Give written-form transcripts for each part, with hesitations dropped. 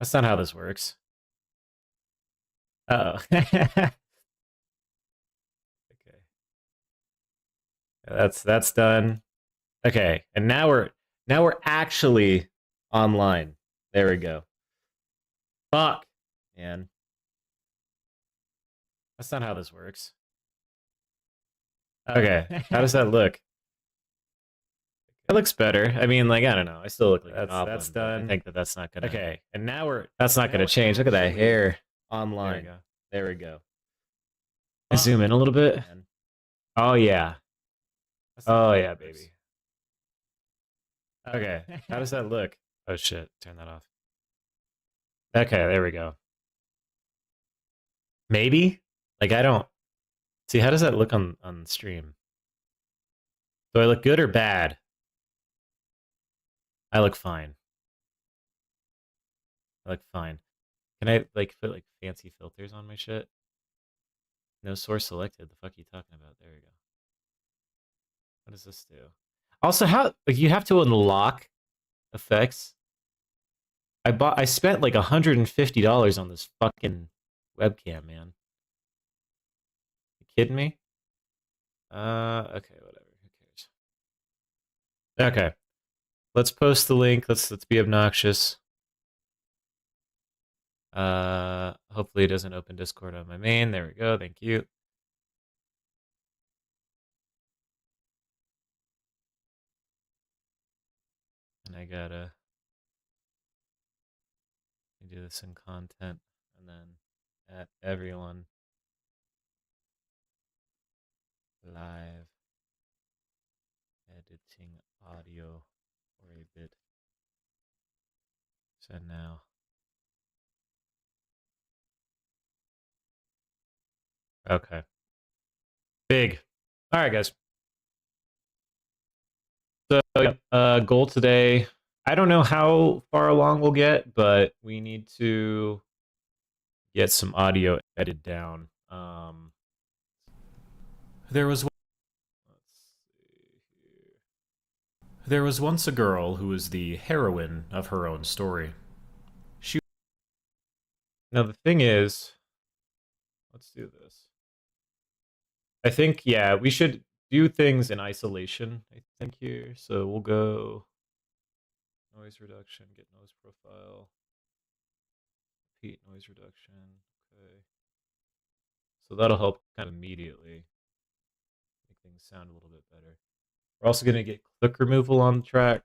That's not how this works. Uh oh. Okay. That's done. Okay, and now we're actually online. There we go. Fuck, man. That's not how this works. Okay, how does that look? It looks better. I mean, like I don't know. I still look like a goblin. That's done. I think that's not gonna. Okay, and that's not gonna change. Look at that hair online. There we go. I zoom in a little bit. Oh yeah. Oh yeah, baby. Okay, how does that look? Oh shit, turn that off. Okay, there we go. Maybe? Like I don't see how does that look on stream? Do I look good or bad? I look fine. I look fine. Can I like put like fancy filters on my shit? No source selected. The fuck are you talking about? There we go. What does this do? Also, how like you have to unlock effects? I spent like $150 on this fucking webcam, man. You kidding me? Okay, whatever. Who cares? Okay. Let's post the link. Let's be obnoxious. Hopefully it doesn't open Discord on my main. There we go. Thank you. And I gotta do this in content and then at everyone live editing audio for a bit. Send now. Okay. Big. All right, guys. So, goal today. I don't know how far along we'll get, but we need to get some audio edited down. There was. Let's see here. There was once a girl who was the heroine of her own story. She. Now the thing is, let's do this. I think yeah, we should do things in isolation. I think here, so we'll go noise reduction, get noise profile, repeat noise reduction. Okay, so that'll help kind of immediately make things sound a little bit better. We're also gonna get click removal on the track.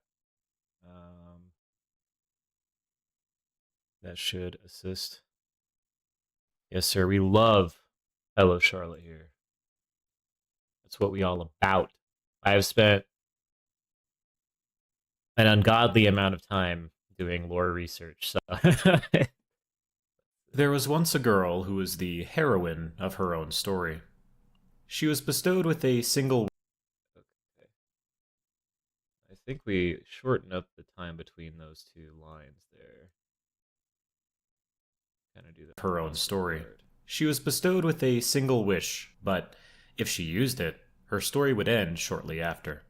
That should assist. Yes, sir. We love Hello Charlotte here. That's what we all about. I have spent an ungodly amount of time doing lore research. So there was once a girl who was the heroine of her own story. She was bestowed with a single. Okay. I think we shorten up the time between those two lines there. Kind of do that. Her own story. She was bestowed with a single wish, but if she used it, her story would end shortly after.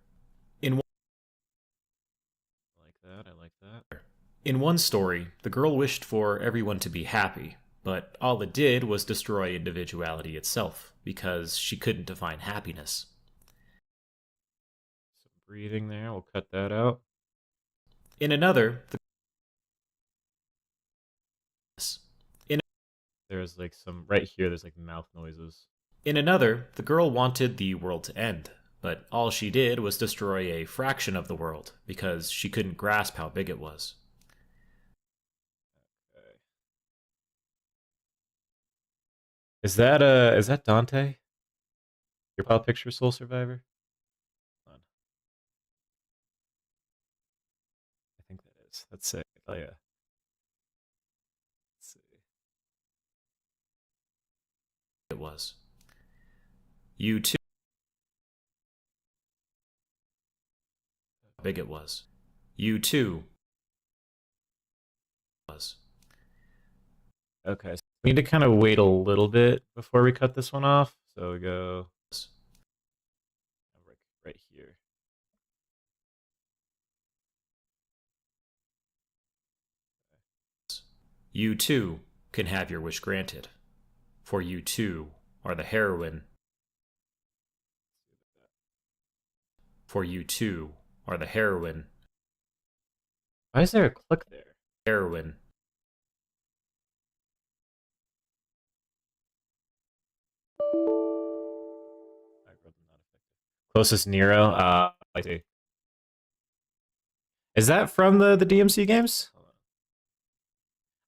I like that. In one story, the girl wished for everyone to be happy, but all it did was destroy individuality itself, because she couldn't define happiness. Some breathing there, we'll cut that out. In another, there's like some, right here, there's like mouth noises. In another, the girl wanted the world to end, but all she did was destroy a fraction of the world, because she couldn't grasp how big it was. Okay. Is that Dante? Your profile picture, Soul Survivor? Hold on. I think that is. Let's say, oh yeah. Let's see. It was. You too. How big it was. You too. Was. Okay, so we need to kind of wait a little bit before we cut this one off. So we go right here. You too can have your wish granted, for you too are the heroine. For you too are the heroine. Why is there a click there? Heroine. Closest Nero. I see. Is that from the DMC games?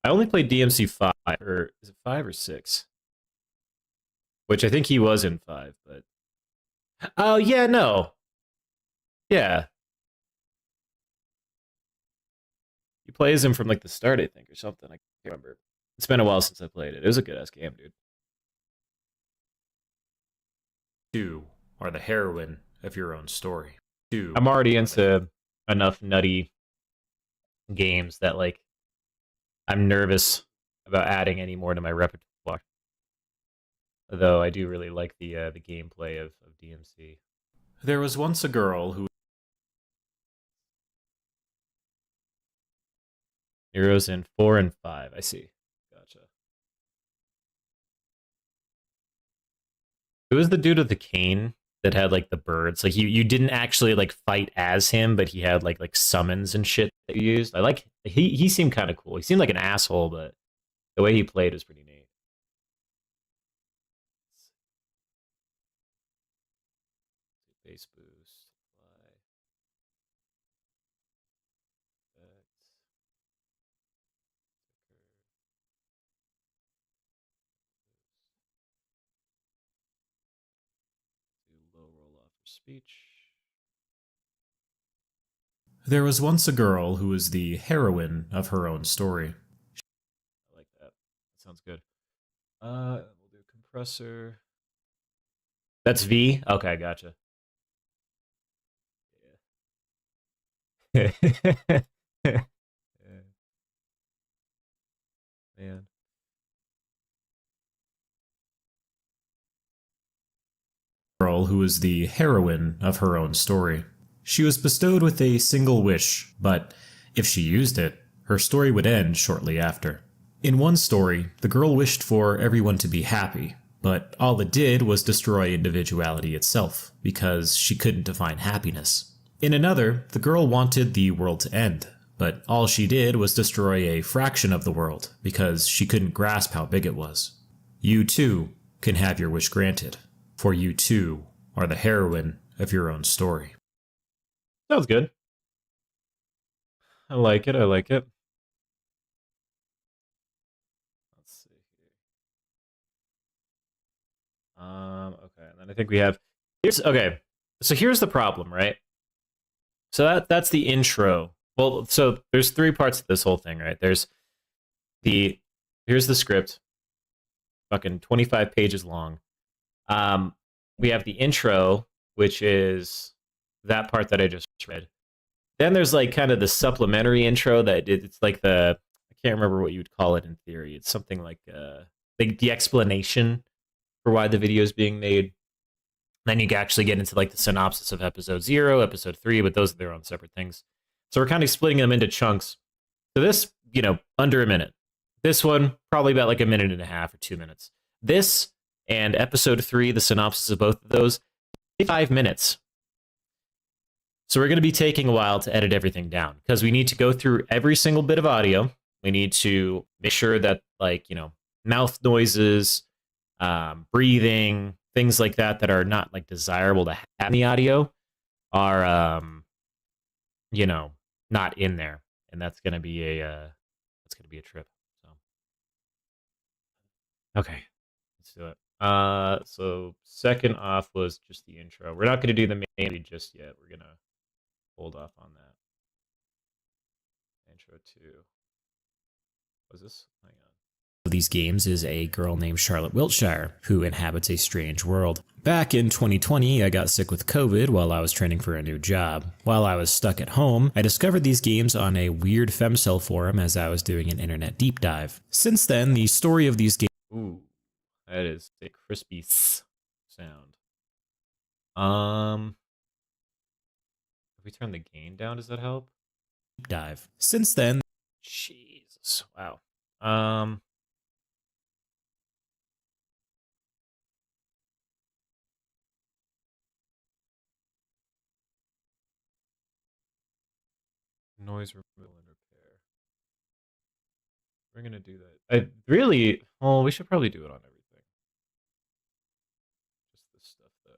I only played DMC 5, or is it 5 or 6? Which I think he was in 5, but. Oh, yeah, no. Yeah. He plays him from like the start, I think, or something. I can't remember. It's been a while since I played it. It was a good ass game, dude. You are the heroine of your own story. I'm already into enough nutty games that like I'm nervous about adding any more to my repertoire. Though I do really like the gameplay of DMC. There was once a girl who Heroes in 4 and 5. I see. Gotcha. Who was the dude with the cane that had like the birds? Like you didn't actually like fight as him, but he had like summons and shit that you used. I like he seemed kind of cool. He seemed like an asshole, but the way he played was pretty neat. Base boost. Apply. Effect. Do low roll off for speech. There was once a girl who was the heroine of her own story. I like that. That sounds good. We'll do compressor. That's V? Okay, gotcha. Yeah. Yeah. Man. Girl who was the heroine of her own story. She was bestowed with a single wish, but if she used it, her story would end shortly after. In one story, the girl wished for everyone to be happy, but all it did was destroy individuality itself, because she couldn't define happiness. In another, the girl wanted the world to end, but all she did was destroy a fraction of the world, because she couldn't grasp how big it was. You too can have your wish granted, for you too are the heroine of your own story. Sounds good. I like it. I like it. Let's see here. Okay, and then I think we have here's okay. So here's the problem, right? So that's the intro. Well, so there's three parts to this whole thing, right? There's the here's the script, fucking 25 pages long. We have the intro, which is that part that I just read. Then there's like kind of the supplementary intro that it's like I can't remember what you would call it in theory. It's something like the explanation for why the video is being made. Then you can actually get into like the synopsis of episode 0, episode 3, but those are their own separate things. So we're kind of splitting them into chunks. So this, under a minute. This one, probably about like a minute and a half or 2 minutes. This and episode 3, the synopsis of both of those, 5 minutes. So we're going to be taking a while to edit everything down because we need to go through every single bit of audio. We need to make sure that mouth noises, breathing, things like that are not like desirable to have in the audio are, not in there. And that's going to be a trip. So, okay, let's do it. So second off was just the intro. We're not going to do the main just yet. We're going to hold off on that. Intro 2. What is this? Hang on. These games is a girl named Charlotte Wiltshire who inhabits a strange world. Back in 2020, I got sick with COVID while I was training for a new job. While I was stuck at home, I discovered these games on a weird femcel forum as I was doing an internet deep dive. Since then, the story of these games... Ooh, that is a crispy sound. If we turn the gain down, does that help? Deep dive. Since then... Jesus, wow. Noise removal and repair. We're gonna do that. I really. Well, we should probably do it on everything. Just this stuff though.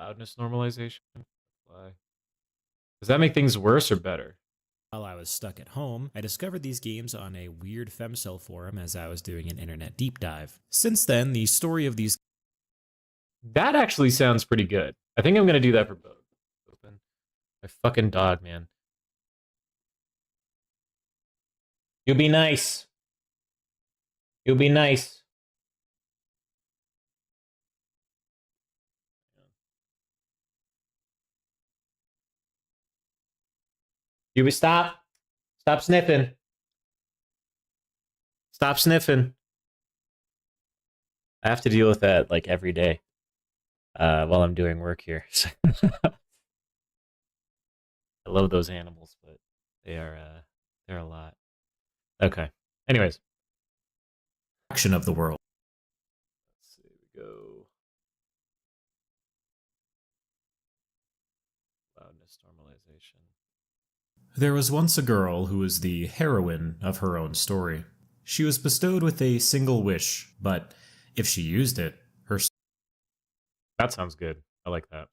Loudness normalization. Apply. Does that make things worse or better? While I was stuck at home, I discovered these games on a weird femcel forum as I was doing an internet deep dive. Since then, the story of these... That actually sounds pretty good. I think I'm gonna do that for both. Open. My fucking dog, man. You'll be nice. You'll be nice. You would stop. Stop sniffing. Stop sniffing. I have to deal with that like every day while I'm doing work here. I love those animals, but they're a lot. Okay. Anyways. Action of the world. Let's see. We go. Loudness normalization. There was once a girl who was the heroine of her own story. She was bestowed with a single wish, but if she used it, her... That sounds good. I like that.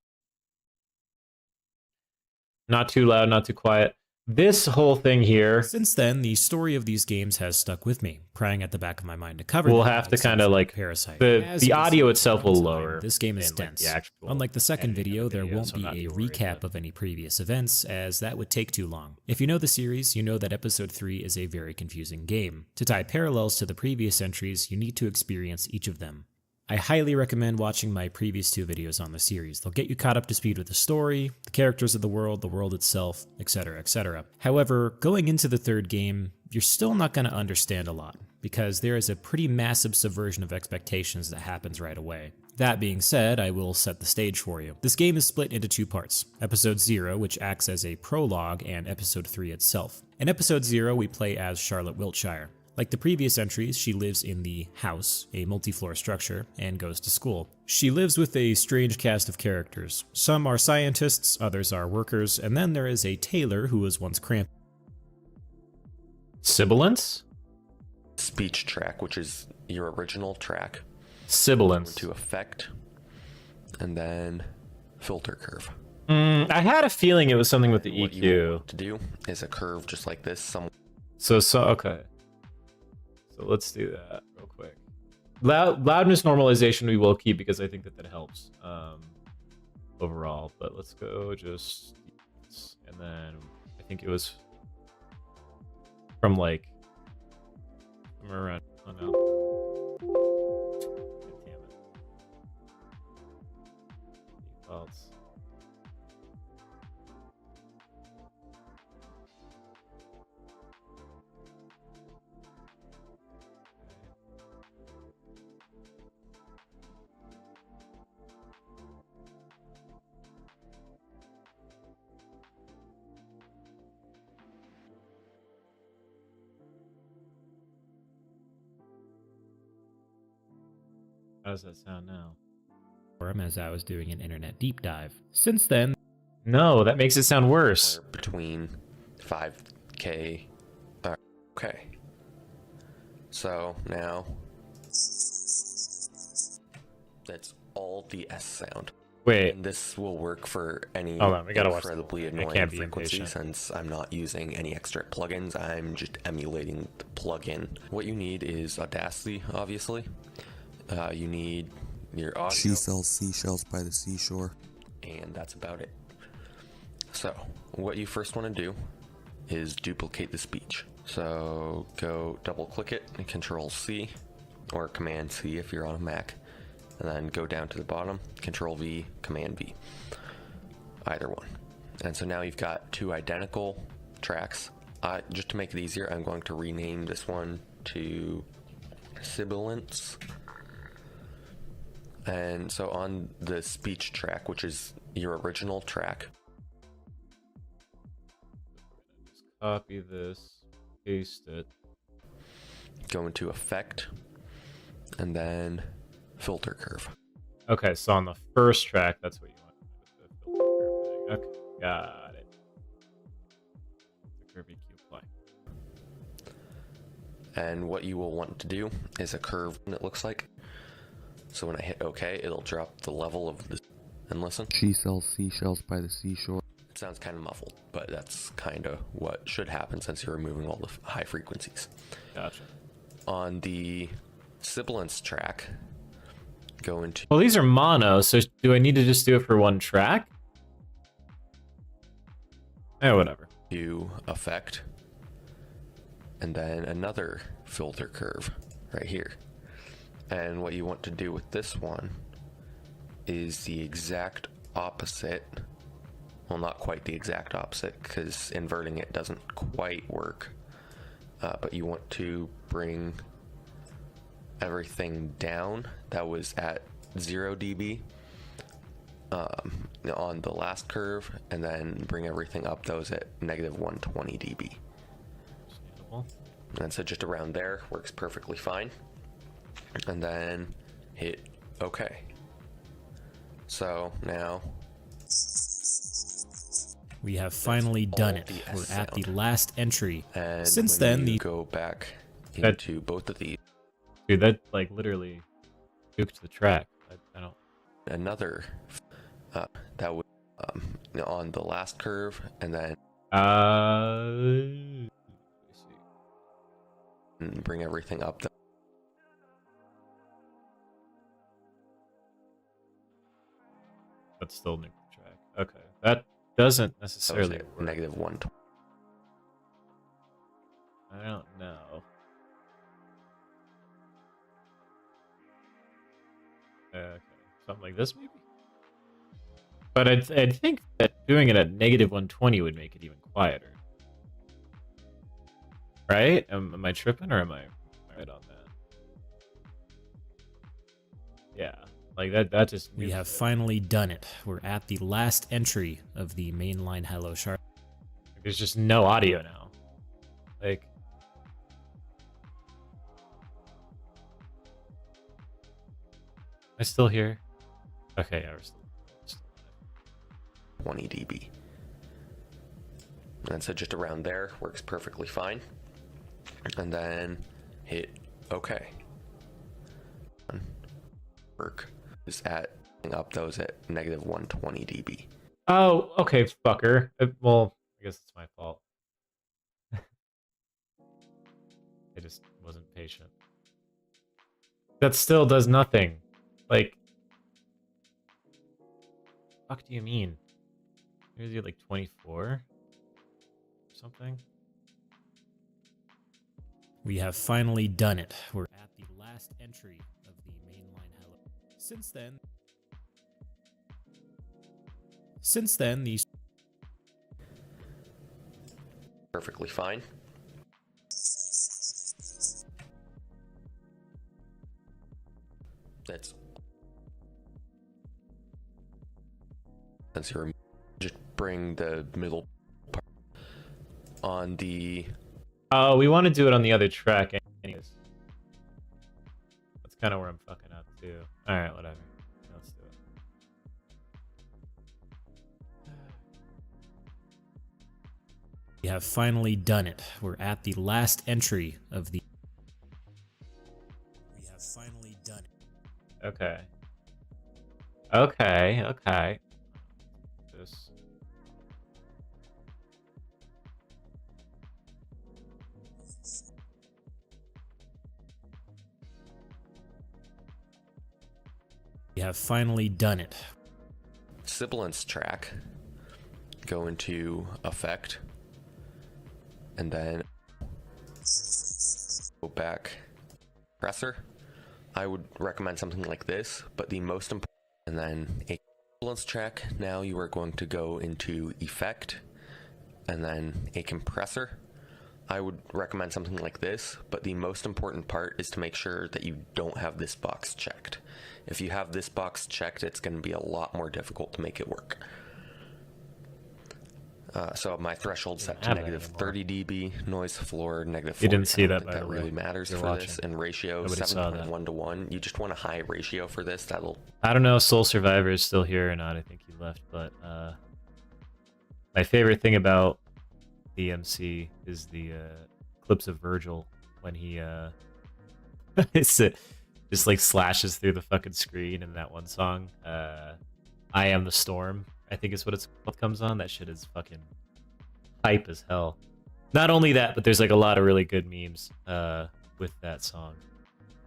Not too loud, not too quiet. This whole thing here... Since then, the story of these games has stuck with me, prying at the back of my mind to cover... We'll have to kind of like... Parasite. The audio itself will lower. This game is dense. Unlike the second video, there won't be a recap of any previous events, as that would take too long. If you know the series, you know that Episode 3 is a very confusing game. To tie parallels to the previous entries, you need to experience each of them. I highly recommend watching my previous 2 videos on the series. They'll get you caught up to speed with the story, the characters of the world itself, etc., etc. However, going into the third game, you're still not going to understand a lot, because there is a pretty massive subversion of expectations that happens right away. That being said, I will set the stage for you. This game is split into 2 parts. Episode 0, which acts as a prologue, and Episode 3 itself. In Episode 0, we play as Charlotte Wiltshire. Like the previous entries, she lives in the house, a multi-floor structure, and goes to school. She lives with a strange cast of characters. Some are scientists, others are workers, and then there is a tailor who was once cramped. Sibilance? Speech track, which is your original track. Sibilance. To effect, and then filter curve. I had a feeling it was something with the what EQ. You want to do is a curve just like this. So okay. So let's do that real quick. Loudness normalization we will keep because I think that helps overall. But let's go just... And then I think it was from like... around... Oh no. God damn it. Defaults. How does that sound now? As I was doing an internet deep dive. Since then... No, that makes it sound worse. Between 5K... Okay. So, now... That's all the S sound. Wait. And this will work for any Hold on, we gotta watch incredibly annoying frequency since I'm not using any extra plugins. I'm just emulating the plugin. What you need is Audacity, obviously. You need your audio. She sells seashells by the seashore. And that's about it. So, what you first want to do is duplicate the speech. So, go double click it and Control C, or Command C if you're on a Mac. And then go down to the bottom, Control V, Command V. Either one. And so now you've got 2 identical tracks. Just to make it easier, I'm going to rename this one to Sibilance. And so on the speech track, which is your original track, copy this, paste it. Go into effect, and then filter curve. Okay, so on the first track, that's what you want with the filter curve thing. Okay, got it. The curve EQ apply. And what you will want to do is a curve, it looks like. So when I hit OK, it'll drop the level of the... And listen. She sells seashells by the seashore. It sounds kind of muffled, but that's kind of what should happen since you're removing all the high frequencies. Gotcha. On the sibilance track, go into... Well, these are mono, so do I need to just do it for one track? Eh, whatever. Do effect, and then another filter curve right here. And what you want to do with this one is the exact opposite. Well, not quite the exact opposite, because inverting it doesn't quite work. But you want to bring everything down that was at 0 dB on the last curve, and then bring everything up that was at negative 120 dB. And so just around there works perfectly fine. And then hit OK. So now we have finally done it. We're at the last entry. And since when then, you go back into both of these, dude, that like literally juked the track. I don't. Another that was on the last curve, and then Let me see. and bring everything up. That's still neutral track. Okay, that doesn't That was necessarily at work. negative 120. I don't know. Okay, something like this maybe. But I'd think that doing it at negative 120 would make it even quieter. Right? Am I tripping or am I right on that? Yeah, like that just... we have finally done it. We're at the last entry of the mainline Hello Sharp. There's just no audio now. Like... Am I still here? Okay, yeah, we're still 20 dB. And so just around there works perfectly fine. And then hit OK. Work is at up those at negative 120 dB. Oh, okay, fucker. Well, I guess it's my fault. I just wasn't patient. That still does nothing. Like, fuck do you mean? Here's you like 24 or something. We have finally done it. We're at the last entry of the mainline Hello. Since then, these Perfectly fine. That's since you're just bring the middle part on the... Oh, we want to do it on the other track anyways. That's kind of where I'm fucking up too. Alright, whatever. Let's do it. we have finally done it. We're at the last entry of the... We have finally done it. Okay. Okay. This. We have finally done it. sibilance track, go into effect, and then go back compressor. I would recommend something like this, but the most important, and then a sibilance track. Now you are going to go into effect and then a compressor. I would recommend something like this, but the most important part is to make sure that you don't have this box checked. If you have this box checked, it's going to be a lot more difficult to make it work. So my threshold set to have that negative anymore. 30 dB, noise floor negative 40. You didn't see I don't that, think by that the way. really matters You're for watching. this. And ratio Nobody saw that. 7.1 to 1. You just want a high ratio for this. That'll. I don't know if Soul Survivor is still here or not. I think he left, but my favorite thing about DMC is the clips of Virgil when he just like slashes through the fucking screen in that one song. I Am the Storm, I think is what comes on. That shit is fucking hype as hell. Not only that, but there's like a lot of really good memes with that song.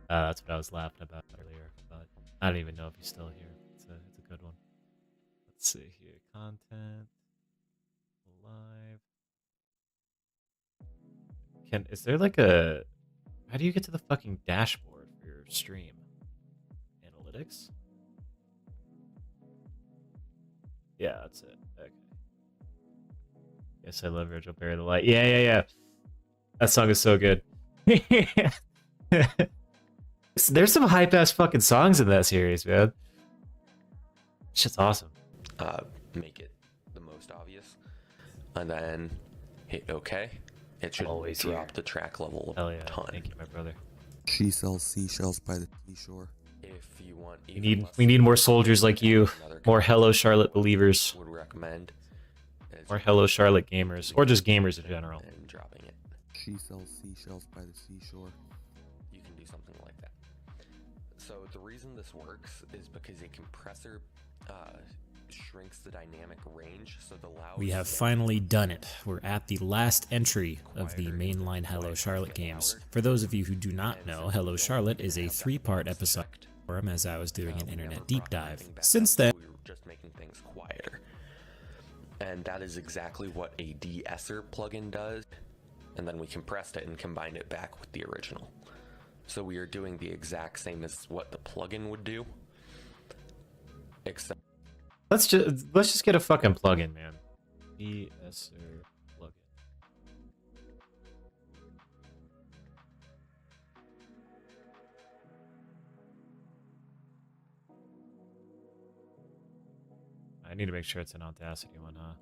That's what I was laughing about earlier, but I don't even know if he's still here. It's a good one. Let's see here. Content. Live. Is there like a... How do you get to the fucking dashboard for your stream? Analytics? Yeah, that's it. Okay. Yes, I love Virgil Bury the Light. Yeah. That song is so good. There's some hype-ass fucking songs in that series, man. Shit's awesome. Make it the most obvious. And then hit OK. It should Always drop here. the track level Hell a yeah. ton. Thank you, my brother. She sells seashells by the seashore. If you want, We need more soldiers like you. More Hello Charlotte believers. Would recommend is More Hello Charlotte gamers. Or just gamers in general. and dropping it. She sells seashells by the seashore. You can do something like that. So the reason this works is because a compressor shrinks the dynamic range, so the loud. We have finally done it. We're at the last entry of the mainline Hello Charlotte games. For those of you who do not know, Hello Charlotte is a 3-part episode forum as I was doing an internet deep dive. Since then, we were just making things quieter, and that is exactly what a de-esser plugin does. And then we compressed it and combined it back with the original. So we are doing the exact same as what the plugin would do, except. Let's just get a fucking plugin, man. ESR plugin. I need to make sure it's an Audacity one, huh?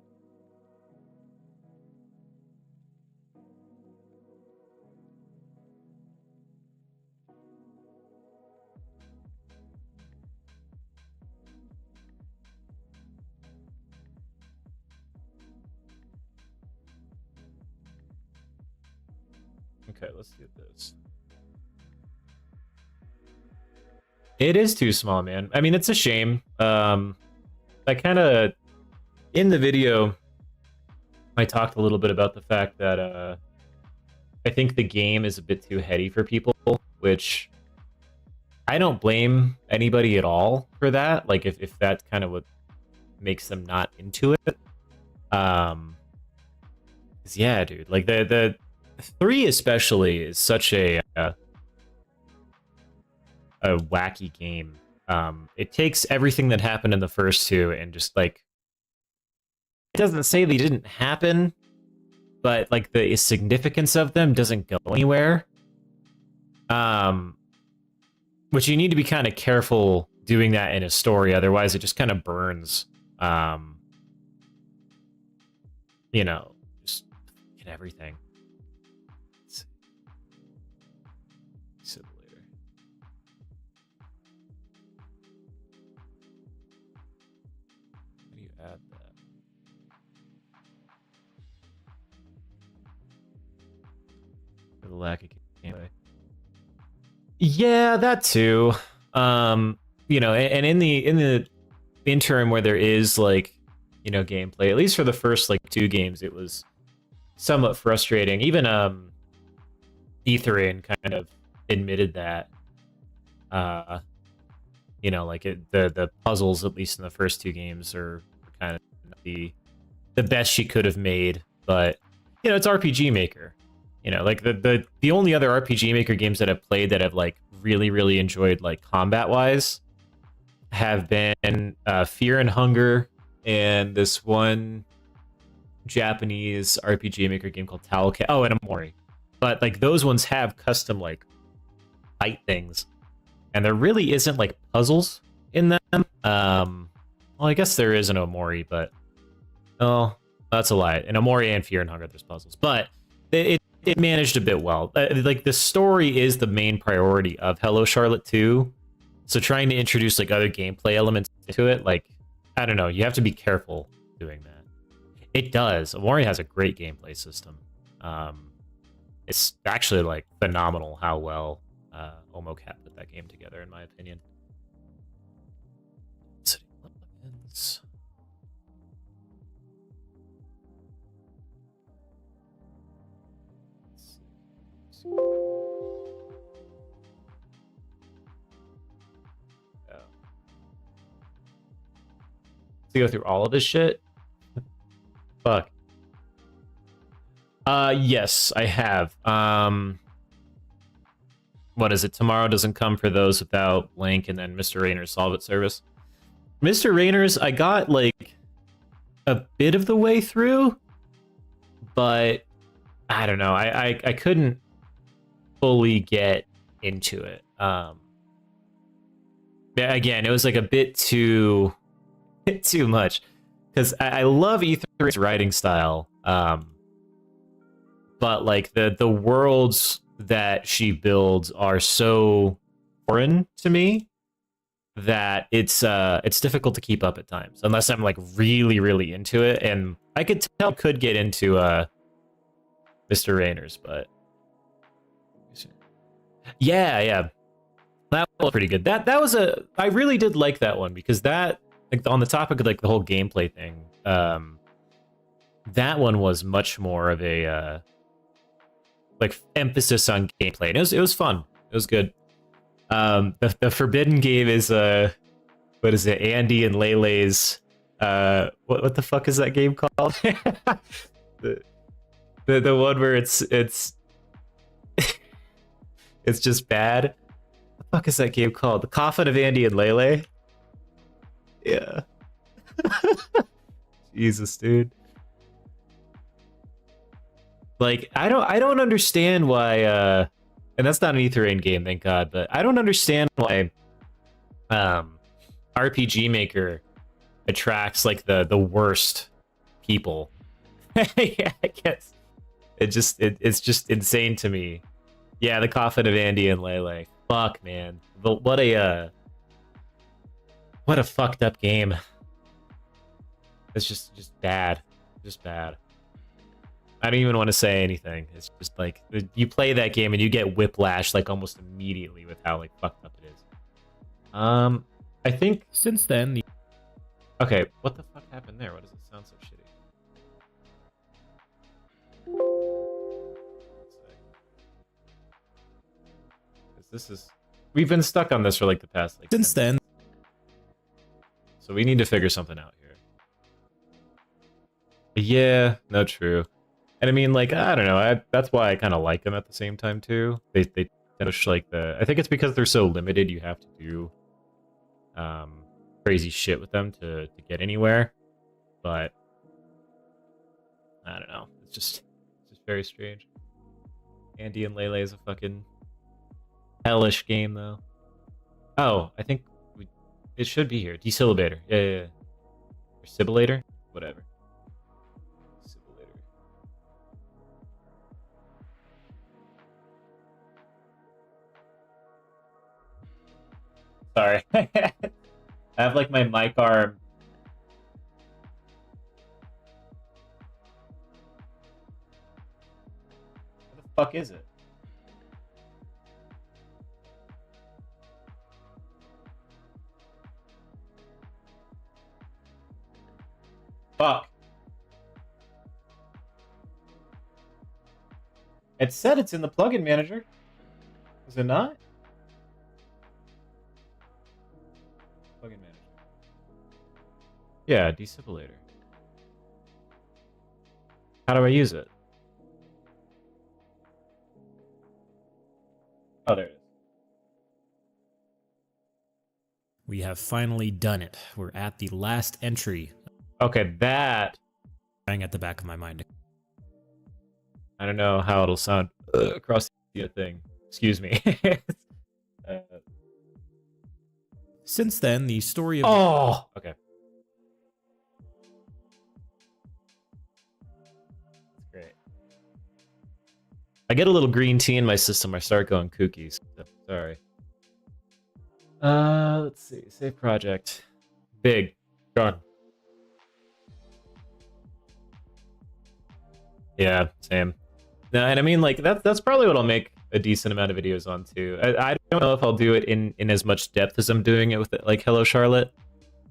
Okay, let's do this. It is too small, man. I mean, it's a shame. I kind of, in the video, I talked a little bit about the fact that I think the game is a bit too heady for people, which I don't blame anybody at all for that. Like, if that's kind of what makes them not into it. 'Cause yeah, dude, like the 3 especially is such a wacky game. It takes everything that happened in the first 2 and just like, it doesn't say they didn't happen, but like the significance of them doesn't go anywhere. Which you need to be kind of careful doing that in a story, otherwise it just kind of burns. You know, just everything. Simulator. How do you add that? For the lack of gameplay. Yeah, that too. You know, and in the interim where there is like, you know, gameplay, at least for the first like 2 games, it was somewhat frustrating. Even Etherian kind of admitted that. You know, like the puzzles, at least in the first 2 games, are kind of the best she could have made. But you know, it's RPG Maker. You know, like the only other RPG Maker games that I've played that I've like really enjoyed, like combat wise, have been Fear and Hunger and this one Japanese RPG Maker game called Towelcat. Oh, and Amori. But like those ones have custom like fight things, and there really isn't like puzzles in them. Well, I guess there is an Omori, but oh, That's a lie. In Amori and Fear and Hunger, there's puzzles, but it managed a bit well. Like the story is the main priority of Hello Charlotte 2. So trying to introduce like other gameplay elements to it, like I don't know, you have to be careful doing that. It does. Amori has a great gameplay system. It's actually like phenomenal how well Omocat put that game together, in my opinion. To go through all of this shit. Fuck. Yes, I have. What is it? Tomorrow Doesn't Come for Those Without Link, and then Mr. Rayner's Solve It service. Mr. Rayner's, I got like a bit of the way through, but I don't know. I couldn't fully get into it. Again, it was like a bit too much, because I love Ether's writing style, but like the worlds that she builds are so foreign to me that it's difficult to keep up at times unless I'm like really into it, and I could tell I could get into Mr. Rayner's, but yeah, that was pretty good. That was I really did like that one, because that, like, on the topic of like the whole gameplay thing, that one was much more of a like emphasis on gameplay, and it was fun. It was good. The forbidden game is what is it? Andy and Lele's what the fuck is that game called? the one where it's it's just bad. What the fuck is that game called? The Coffin of Andy and Lele. Yeah. Jesus, dude. Like, I don't understand why and that's not an Etherain game, thank God, but I don't understand why RPG Maker attracts like the worst people. Yeah, I guess it's just insane to me. Yeah, the Coffin of Andy and Lele. Fuck, man. But what a fucked up game. It's just bad. Just bad. I don't even want to say anything. It's just like you play that game and you get whiplash like almost immediately with how like fucked up it is. I think Since then, okay, what the fuck happened there? Why does it sound so shitty? This is we've been stuck on this for like the past like since 10 then, so we need to figure something out here. Yeah, no, true. And I mean, like, I don't know. That's why I kind of like them at the same time too. They push like I think it's because they're so limited. You have to do crazy shit with them to get anywhere. But I don't know. It's just very strange. Andy and Lele is a fucking hellish game though. Oh, I think it should be here. Desyllabator. Yeah. Or Sibilator? Whatever. Sorry. I have like my mic arm. What the fuck is it? Fuck. It said it's in the plugin manager. Is it not? Plugin manager. Yeah, Desyllabator. How do I use it? Oh, there it is. we have finally done it. We're at the last entry. Okay, that. At the back of my mind. I don't know how it'll sound across the thing. Excuse me. Since then, the story of... Oh! Okay. I get a little green tea in my system, I start going kooky. So, sorry. Let's see. Save project. Big. Gone. Yeah, same. No, and I mean, like, that's probably what I'll make a decent amount of videos on, too. I don't know if I'll do it in as much depth as I'm doing it with, like, Hello Charlotte.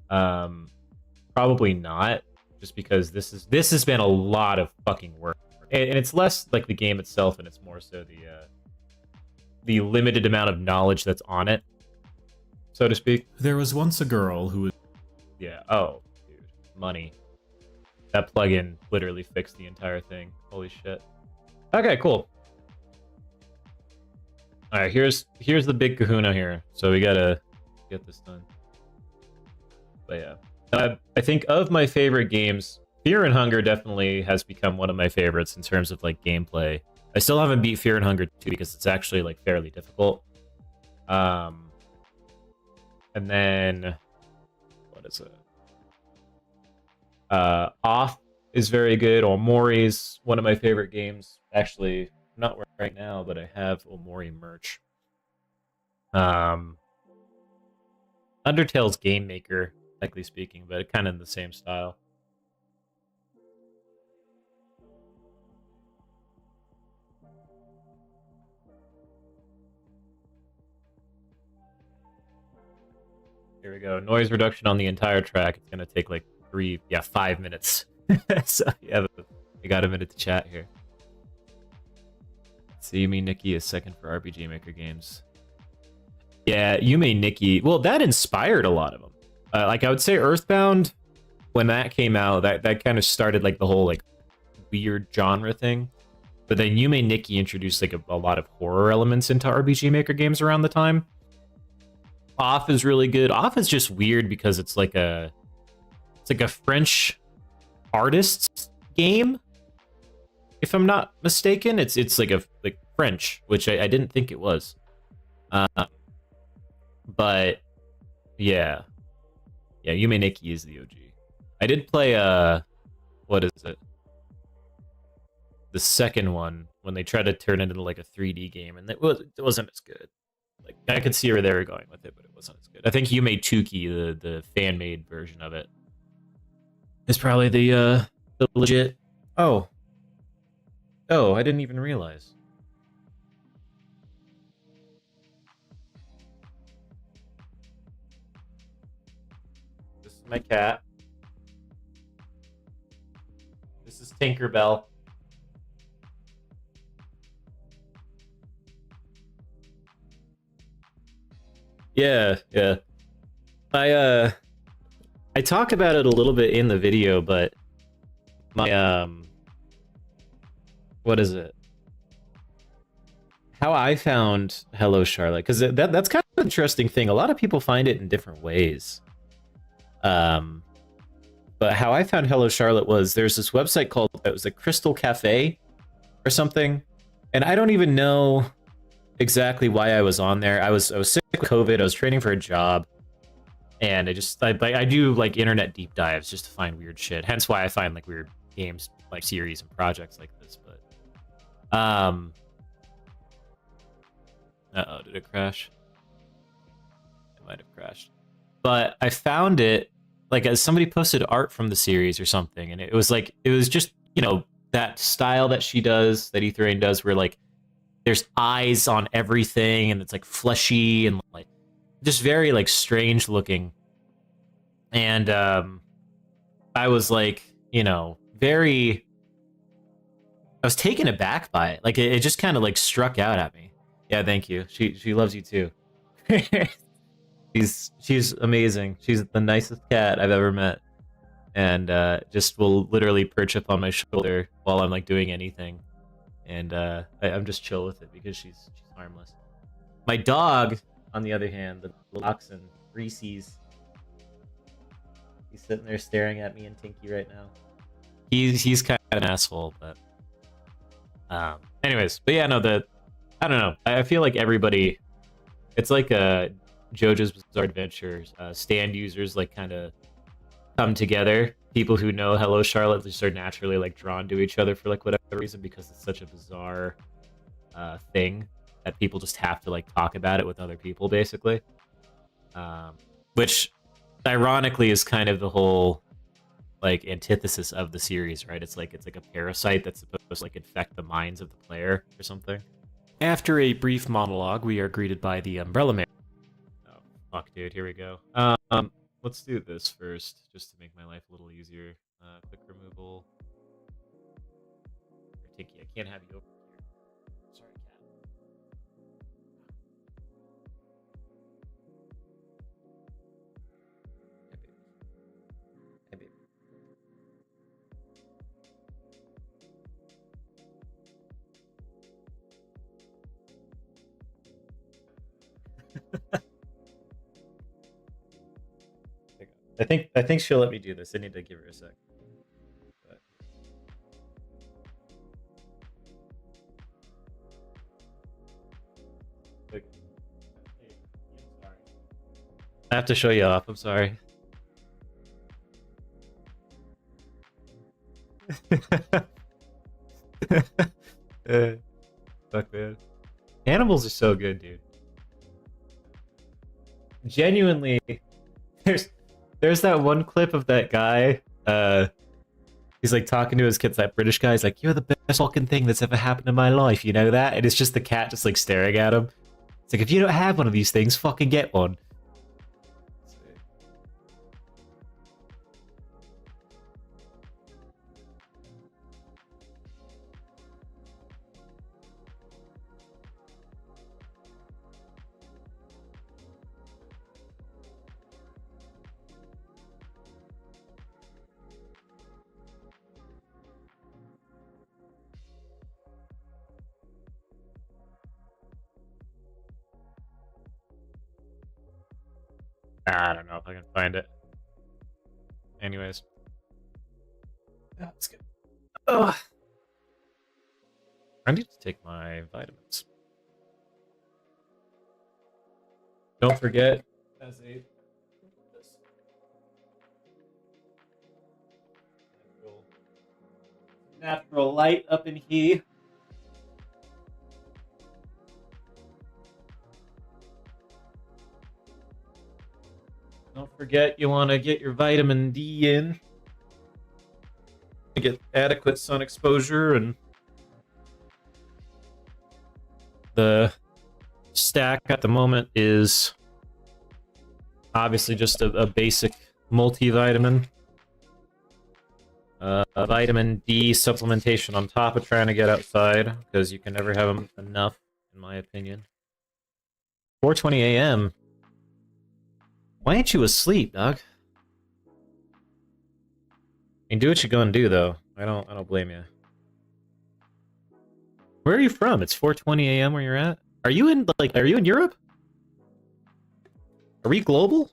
Probably not, just because this has been a lot of fucking work. And it's less, like, the game itself, and it's more so the limited amount of knowledge that's on it, so to speak. There was once a girl who was... Yeah, oh, dude. Money. That plugin literally fixed the entire thing. Holy shit. Okay, cool. Alright, here's the big kahuna here. So we gotta get this done. But yeah. I think of my favorite games, Fear and Hunger definitely has become one of my favorites in terms of, like, gameplay. I still haven't beat Fear and Hunger 2 because it's actually, like, fairly difficult. And then... What is it? Off is very good. Omori's one of my favorite games. Actually, not right now, but I have Omori merch. Undertale's Game Maker, likely speaking, but kind of in the same style. Here we go. Noise reduction on the entire track. It's gonna take like 5 minutes. So yeah, I got a minute to chat here. See, Yume Nikki is second for RPG Maker games. Yeah, Yume Nikki. Well, that inspired a lot of them. Like, I would say Earthbound, when that came out, that kind of started like the whole like weird genre thing. But then Yume Nikki introduced like a lot of horror elements into RPG Maker games around the time. Off is really good. Off is just weird because it's like a French artist's game, if I'm not mistaken. It's like French, which I didn't think it was. But yeah, Yume Nikki is the OG. I did play what is it? The second one, when they tried to turn it into like a 3D game, and it wasn't as good. Like, I could see where they were going with it, but it wasn't as good. I think Yume Tuki, the fan made version of it, is probably the legit. Oh, I didn't even realize. This is my cat. This is Tinkerbell. Yeah. I talk about it a little bit in the video, but my what is it? How I found Hello Charlotte, because that's kind of an interesting thing. A lot of people find it in different ways. But how I found Hello Charlotte was there's this website called, it was a Crystal Cafe or something, and I don't even know exactly why I was on there. I was sick with COVID. I was training for a job, and I do like internet deep dives just to find weird shit. Hence why I find like weird games, like series and projects like this. But did it crash? It might have crashed. But I found it like as somebody posted art from the series or something, and it was just, you know, that style that she does, that Etherain does, where like there's eyes on everything and it's like fleshy and like just very like strange looking. And I was like, you know, I was taken aback by it. Like it just kind of like struck out at me. Yeah, thank you. She loves you too. She's amazing. She's the nicest cat I've ever met, and just will literally perch up on my shoulder while I'm like doing anything, and I'm just chill with it because she's harmless. My dog, on the other hand, the little dachshund, Reese's, he's sitting there staring at me and Tinky right now. He's kind of an asshole, but anyways, but yeah, no, I don't know. I feel like everybody, it's like JoJo's Bizarre Adventures, stand users like kind of come together. People who know Hello Charlotte just are naturally like drawn to each other for like whatever reason, because it's such a bizarre thing that people just have to like talk about it with other people, basically. Which, ironically, is kind of the whole like antithesis of the series, right? It's like a parasite that's supposed to like infect the minds of the player or something. After a brief monologue, we are greeted by the Umbrella Man. Oh fuck, dude! Here we go. Let's do this first, just to make my life a little easier. Quick removal. Tinky, I can't have you over here. Sorry, cat. Hey, baby. Hey, baby. I think she'll let me do this. I need to give her a sec. But... Like, hey, I'm sorry. I have to show you off. I'm sorry. Fuck, man. Animals are so good, dude. Genuinely, there's that one clip of that guy. He's like talking to his kids. That British guy. He's like, "You're the best fucking thing that's ever happened in my life." You know that? And it's just the cat just like staring at him. It's like, if you don't have one of these things, fucking get one. I don't know if I can find it. Anyways. Yeah, let's get... Ugh. I need to take my vitamins. Don't forget, as a natural light up in here. Don't forget, you want to get your vitamin D in. Get adequate sun exposure, and the stack at the moment is obviously just a basic multivitamin. Vitamin D supplementation on top of trying to get outside, because you can never have enough, in my opinion. 4:20 a.m. Why ain't you asleep, dog? And do what you're gonna do, though. I don't blame you. Where are you from? It's 4:20 a.m. where you're at. Are you in Europe? Are we global?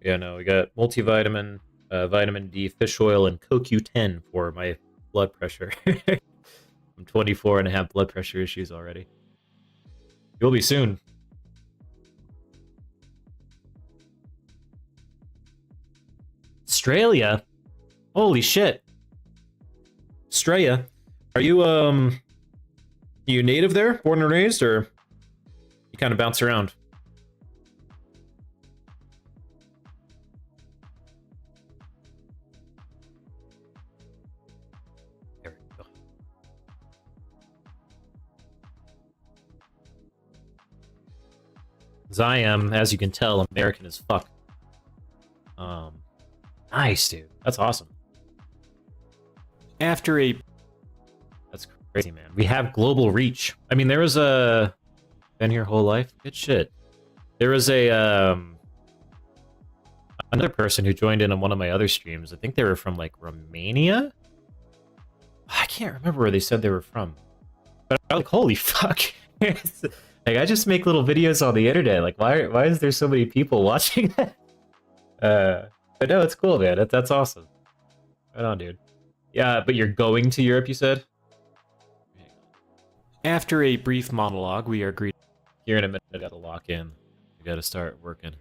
Yeah, no, we got multivitamin, vitamin D, fish oil, and CoQ10 for my blood pressure. I'm 24 and I have blood pressure issues already. You'll be soon. Australia? Holy shit. Australia? Are you native there? Born and raised, or you kind of bounce around? There we go. As I am, as you can tell, American as fuck. Nice, dude. That's awesome. That's crazy, man. We have global reach. I mean, there was a... Been here whole life? Good shit. There was a, another person who joined in on one of my other streams. I think they were from, like, Romania? I can't remember where they said they were from. But I was like, holy fuck. Like, I just make little videos on the internet. Like, why is there so many people watching that? But no, it's cool, man. That's awesome. Right on, dude. Yeah, but you're going to Europe, you said? After a brief monologue, we are greeted. Here in a minute, I gotta lock in. I gotta start working.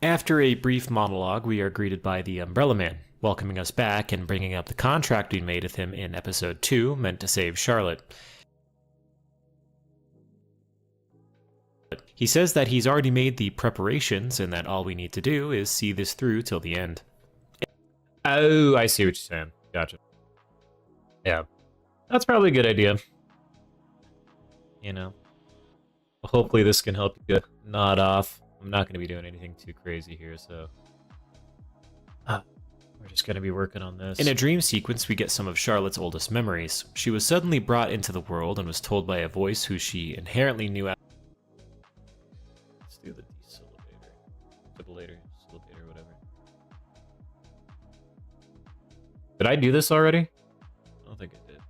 After a brief monologue, we are greeted by the Umbrella Man, welcoming us back and bringing up the contract we made with him in episode 2, meant to save Charlotte. He says that he's already made the preparations and that all we need to do is see this through till the end. Oh, I see what you're saying. Gotcha. Yeah. That's probably a good idea. You know. Hopefully this can help you nod off. I'm not going to be doing anything too crazy here, so... we're just going to be working on this. In a dream sequence, we get some of Charlotte's oldest memories. She was suddenly brought into the world and was told by a voice who she inherently knew. Let's do the desyllabator. Syllabator, whatever. Did I do this already? I don't think I did.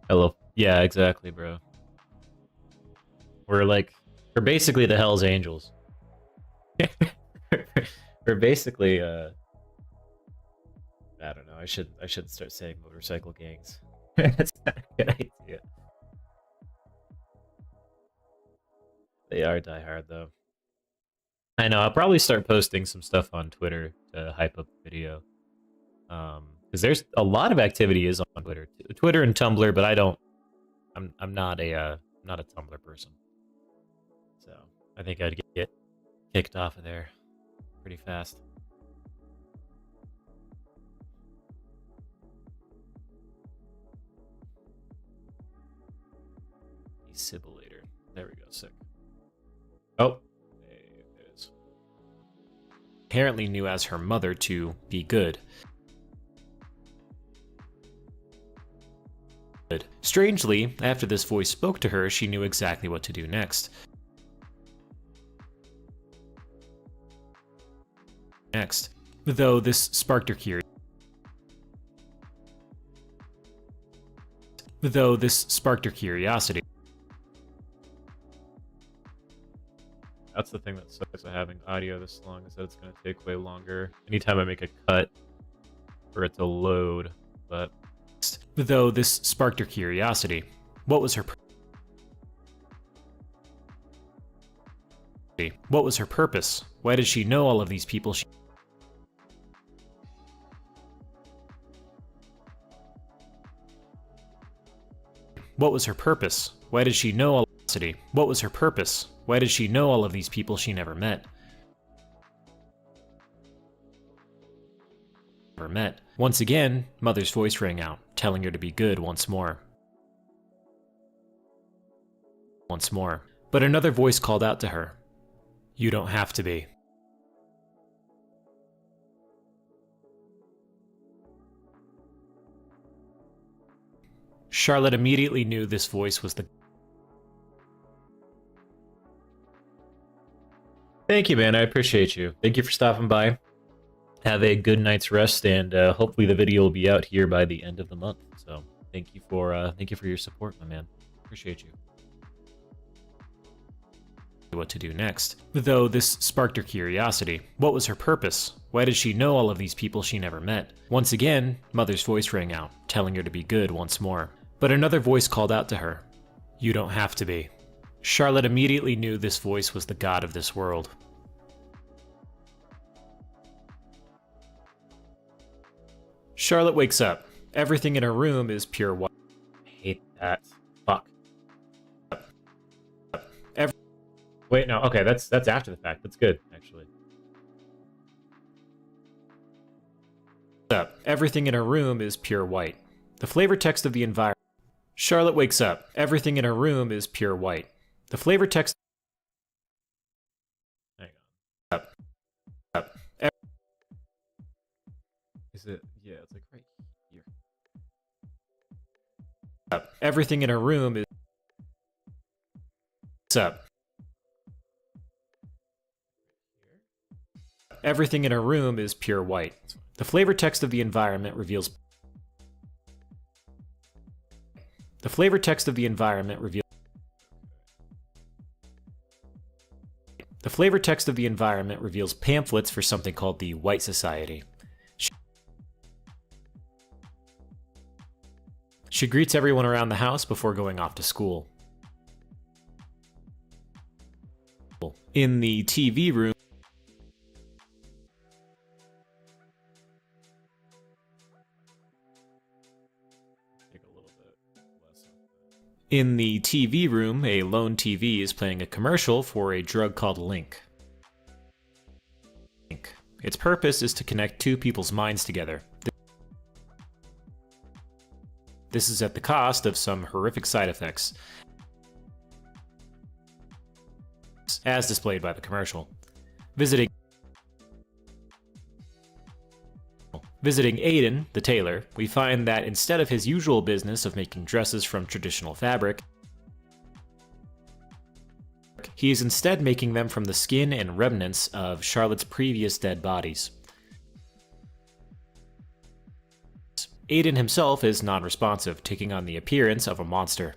Hello. Yeah, exactly, bro. We're basically the Hell's Angels. We're basically, I don't know, I should start saying motorcycle gangs. That's not a good idea. They are Die Hard, though. I know, I'll probably start posting some stuff on Twitter to hype up the video. Because there's a lot of activity is on Twitter. Twitter and Tumblr, but I'm not a Tumblr person. So I think I'd get kicked off of there pretty fast. Desyllabator. There we go, sick. Oh, there it is. Apparently knew as her mother to be good. Strangely, after this voice spoke to her, she knew exactly what to do next. Though this sparked her curiosity. That's the thing that sucks with having audio this long, is that it's going to take way longer anytime I make a cut for it to load, but... Though this sparked her curiosity. What was her purpose? Why did she know all of these people What was her purpose? Why did she know all What was her purpose? Why did she know all of these people she never met? Once again, Mother's voice rang out, telling her to be good once more. But another voice called out to her. You don't have to be. Charlotte immediately knew this voice was the... Thank you, man. I appreciate you. Thank you for stopping by. Have a good night's rest, and hopefully the video will be out here by the end of the month. So thank you for your support, my man. Appreciate you. What to do next? Though this sparked her curiosity. What was her purpose? Why did she know all of these people she never met? Once again, Mother's voice rang out, telling her to be good once more. But another voice called out to her. You don't have to be. Charlotte immediately knew this voice was the god of this world. Charlotte wakes up. Everything in her room is pure white. I hate that. Fuck. Wait, no, okay, that's after the fact. That's good, actually. Everything in her room is pure white. The flavor text of the environment. Charlotte wakes up. Everything in her room is pure white. The flavor text. Hang on. Up. Is it? Yeah, it's like right here. Up. Everything in her room is. Up. Everything in her room is pure white. The flavor text of the environment reveals. The flavor text of the environment reveals. The flavor text of the environment reveals pamphlets for something called the White Society. She greets everyone around the house before going off to school. In the TV room. In the TV room, a lone TV is playing a commercial for a drug called Link. Its purpose is to connect two people's minds together. This is at the cost of some horrific side effects, as displayed by the commercial. Visiting Aiden, the tailor, we find that instead of his usual business of making dresses from traditional fabric, he is instead making them from the skin and remnants of Charlotte's previous dead bodies. Aiden himself is non-responsive, taking on the appearance of a monster.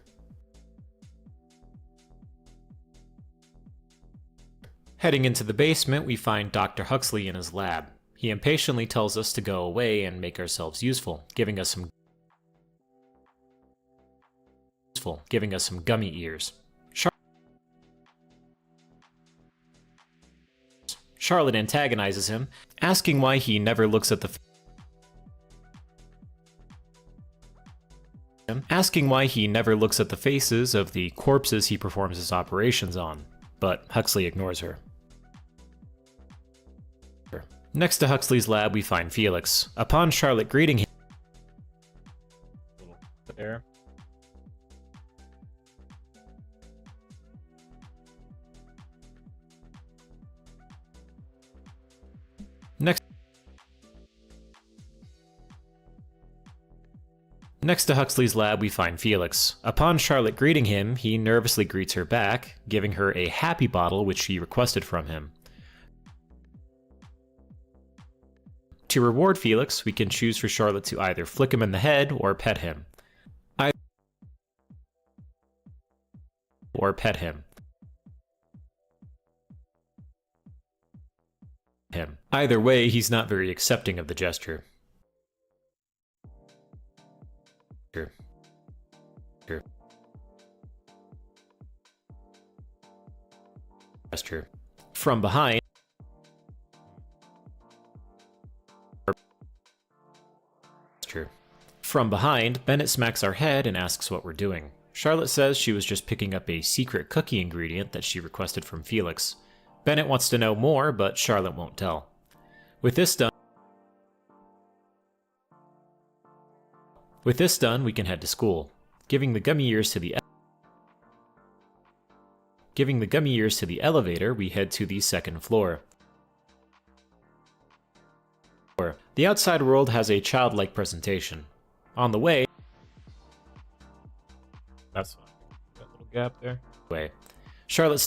Heading into the basement, we find Dr. Huxley in his lab. He impatiently tells us to go away and make ourselves useful, giving us some gummy ears. Charlotte antagonizes him, asking why he never looks at the faces of the corpses he performs his operations on, but Huxley ignores her. Next to Huxley's lab, we find Felix. Upon Charlotte greeting him, there. Next to Huxley's lab, we find Felix. Upon Charlotte greeting him, he nervously greets her back, giving her a happy bottle which she requested from him. To reward Felix, we can choose for Charlotte to either flick him in the head or pet him. Either way, he's not very accepting of the gesture. From behind, Bennett smacks our head and asks what we're doing. Charlotte says she was just picking up a secret cookie ingredient that she requested from Felix. Bennett wants to know more, but Charlotte won't tell. With this done, we can head to school. Giving the gummy ears to the elevator, we head to the second floor. The outside world has a childlike presentation. On the way, that's fine. That little gap there. Charlotte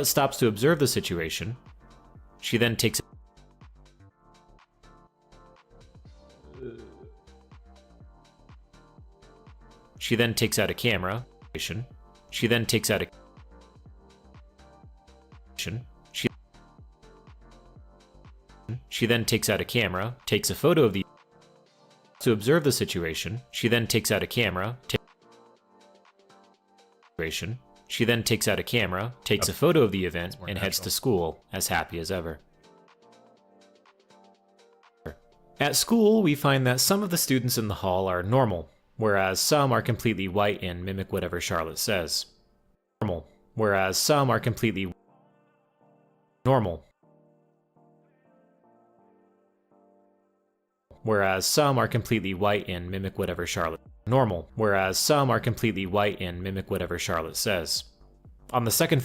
stops to observe the situation. She then takes out a camera. She then takes out a camera, takes a photo of the to observe the situation. She then takes out a camera, takes a photo of the event, and heads to school as happy as ever. At school, we find that some of the students in the hall are normal, whereas some are completely white and mimic whatever Charlotte says. Whereas some are completely white and mimic whatever Charlotte says. On the second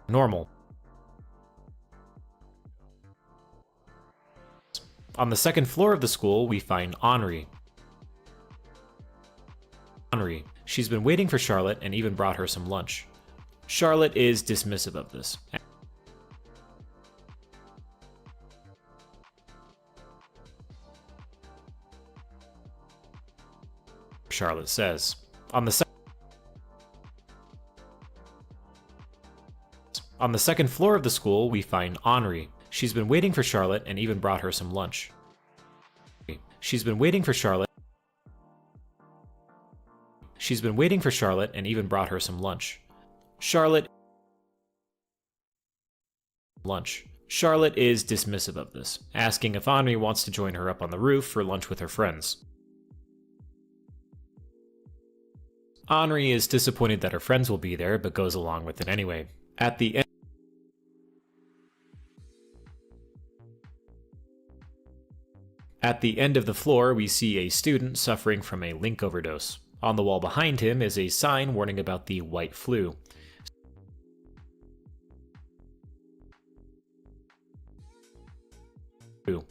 normal. On the second floor of the school, we find Henri. She's been waiting for Charlotte and even brought her some lunch. Charlotte is dismissive of this. Charlotte says. On the second floor of the school, we find Henri. She's been waiting for Charlotte and even brought her some lunch. Charlotte Charlotte is dismissive of this, asking if Henri wants to join her up on the roof for lunch with her friends. Henri is disappointed that her friends will be there, but goes along with it anyway. At the end of the floor, we see a student suffering from a link overdose. On the wall behind him is a sign warning about the white flu.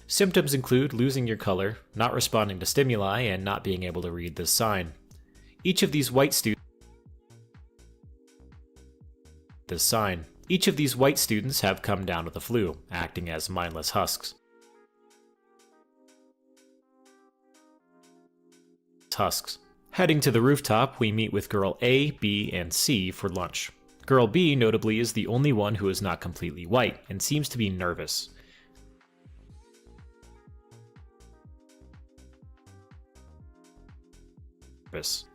Symptoms include losing your color, not responding to stimuli, and not being able to read this sign. Each of these white students have come down with the flu, acting as mindless husks. Heading to the rooftop, we meet with Girl A, B, and C for lunch. Girl B, notably, is the only one who is not completely white, and seems to be nervous.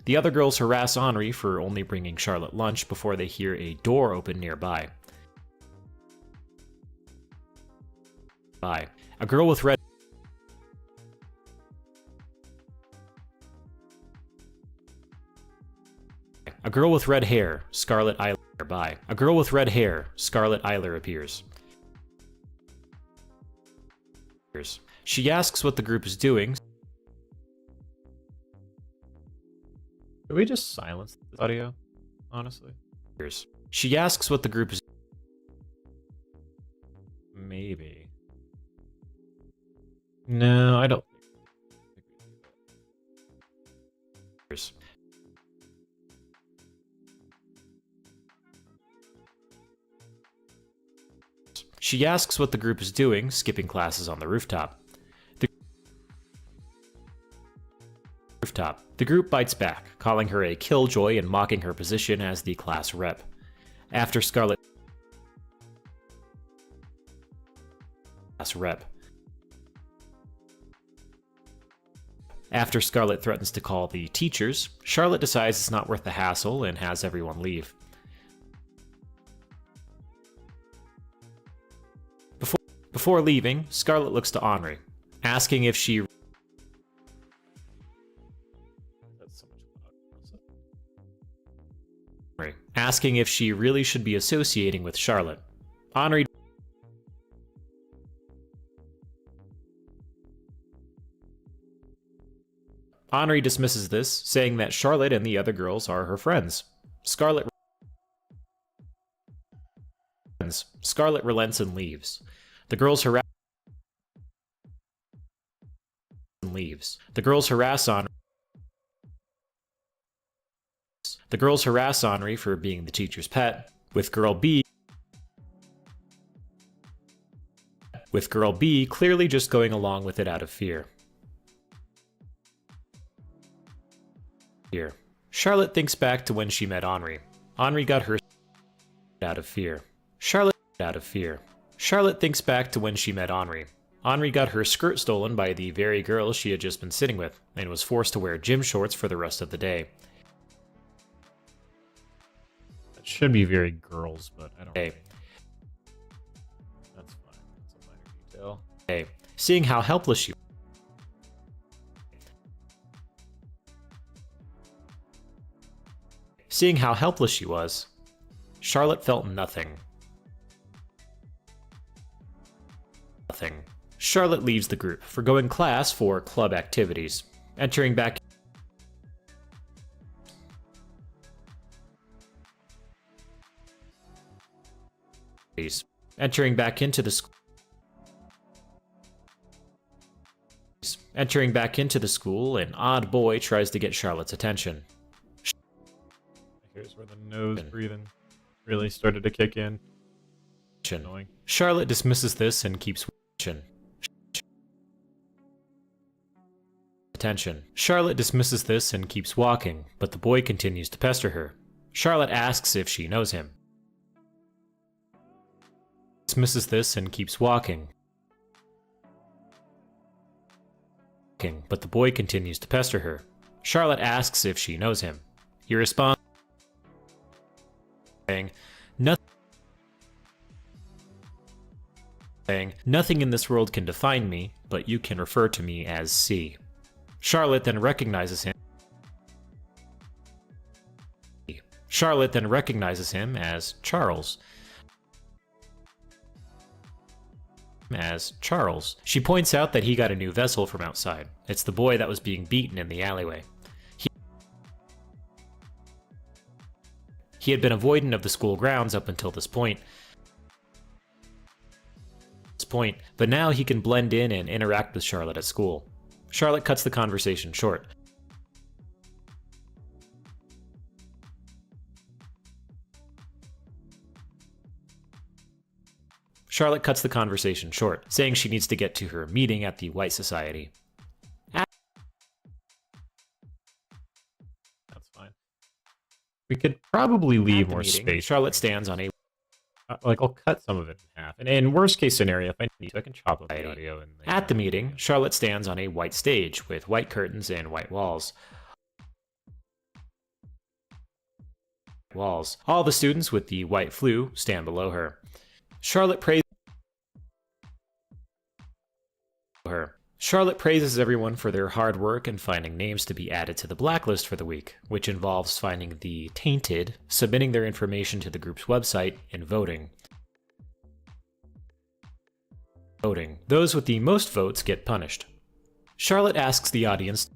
The other girls harass Henri for only bringing Charlotte lunch before they hear a door open nearby. A girl with red hair, Scarlet Eyeliner A girl with red hair, Scarlet Eyeliner appears. She asks what the group is doing. Could we just silence this audio, honestly? She asks what the group is. Maybe. No, I don't think. She asks what the group is doing, skipping classes on the rooftop. The group bites back, calling her a killjoy and mocking her position as the class rep. After Scarlet threatens to call the teachers, Charlotte decides it's not worth the hassle and has everyone leave. Before leaving, Scarlet looks to Henri, asking if she really should be associating with Charlotte. Henri dismisses this, saying that Charlotte and the other girls are her friends. Scarlet relents and leaves. The girls harass Henri for being the teacher's pet, with Girl B clearly just going along with it out of fear. Charlotte thinks back to when she met Henri. Henri got her out of fear. Charlotte thinks back to when she met Henri. Henri got her skirt stolen by the very girl she had just been sitting with, and was forced to wear gym shorts for the rest of the day. It should be very girls, but I don't know. That's fine. That's a minor detail. Seeing how helpless she was, Charlotte felt nothing. Charlotte leaves the group, forgoing class for club activities, entering back into the school, an odd boy tries to get Charlotte's attention. Here's where the nose breathing really started to kick in. Annoying. Charlotte dismisses this and keeps walking, but the boy continues to pester her. Charlotte asks if she knows him. Dismisses this and keeps walking, but the boy continues to pester her. Charlotte asks if she knows him. He responds, saying, "Nothing." saying, "Nothing in this world can define me, but you can refer to me as C." Charlotte then recognizes him as Charles. She points out that he got a new vessel from outside. It's the boy that was being beaten in the alleyway. He had been avoidant of the school grounds up until this point, but now he can blend in and interact with Charlotte at school. Charlotte cuts the conversation short. Saying she needs to get to her meeting at the White Society. That's fine. We could probably leave more space. Charlotte stands on a... I'll cut some of it in half. And in worst case scenario, if I need to, I can chop up the audio. At the meeting, Charlotte stands on a white stage with white curtains and white walls. All the students with the white flu stand below her. Charlotte praises everyone for their hard work and finding names to be added to the blacklist for the week, which involves finding the tainted, submitting their information to the group's website, and voting. Those with the most votes get punished. Charlotte asks the audience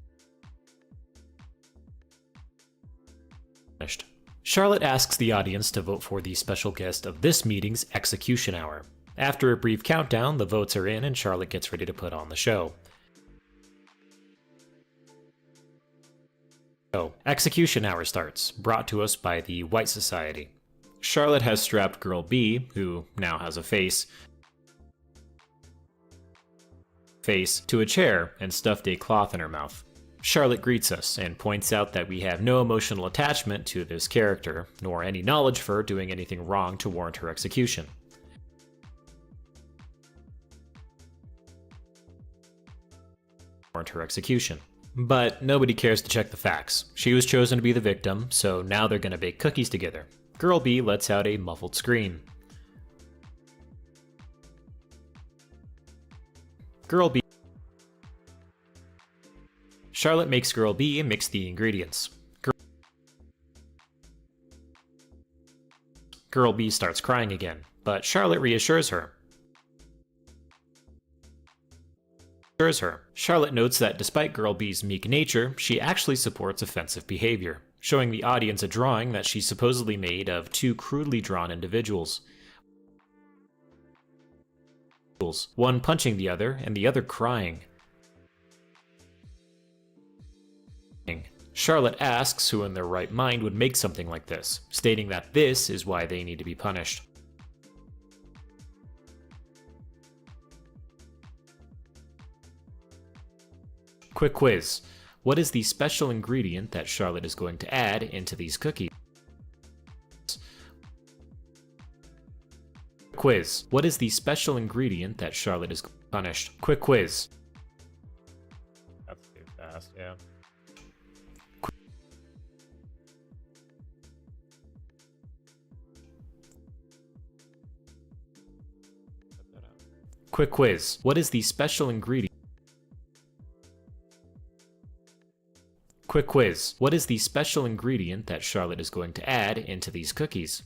to vote for the special guest of this meeting's execution hour. After a brief countdown, the votes are in and Charlotte gets ready to put on the show. Execution hour starts, brought to us by the White Society. Charlotte has strapped Girl B, who now has a face, to a chair and stuffed a cloth in her mouth. Charlotte greets us and points out that we have no emotional attachment to this character, nor any knowledge of her doing anything wrong to warrant her execution. But nobody cares to check the facts. She was chosen to be the victim, so now they're gonna bake cookies together. Girl B lets out a muffled scream. Charlotte makes Girl B mix the ingredients. Girl B starts crying again, but Charlotte reassures her. Charlotte notes that despite Girl B's meek nature, she actually supports offensive behavior, showing the audience a drawing that she supposedly made of two crudely drawn individuals. One punching the other, and the other crying. Charlotte asks who in their right mind would make something like this, stating that this is why they need to be punished. Quick quiz. What is the special ingredient that Charlotte is going to add into these cookies? Quiz. What is the special ingredient that Charlotte is punished? Quick quiz. That's too fast, yeah. Quick quiz. What is the special ingredient? Quick quiz. What is the special ingredient that Charlotte is going to add into these cookies?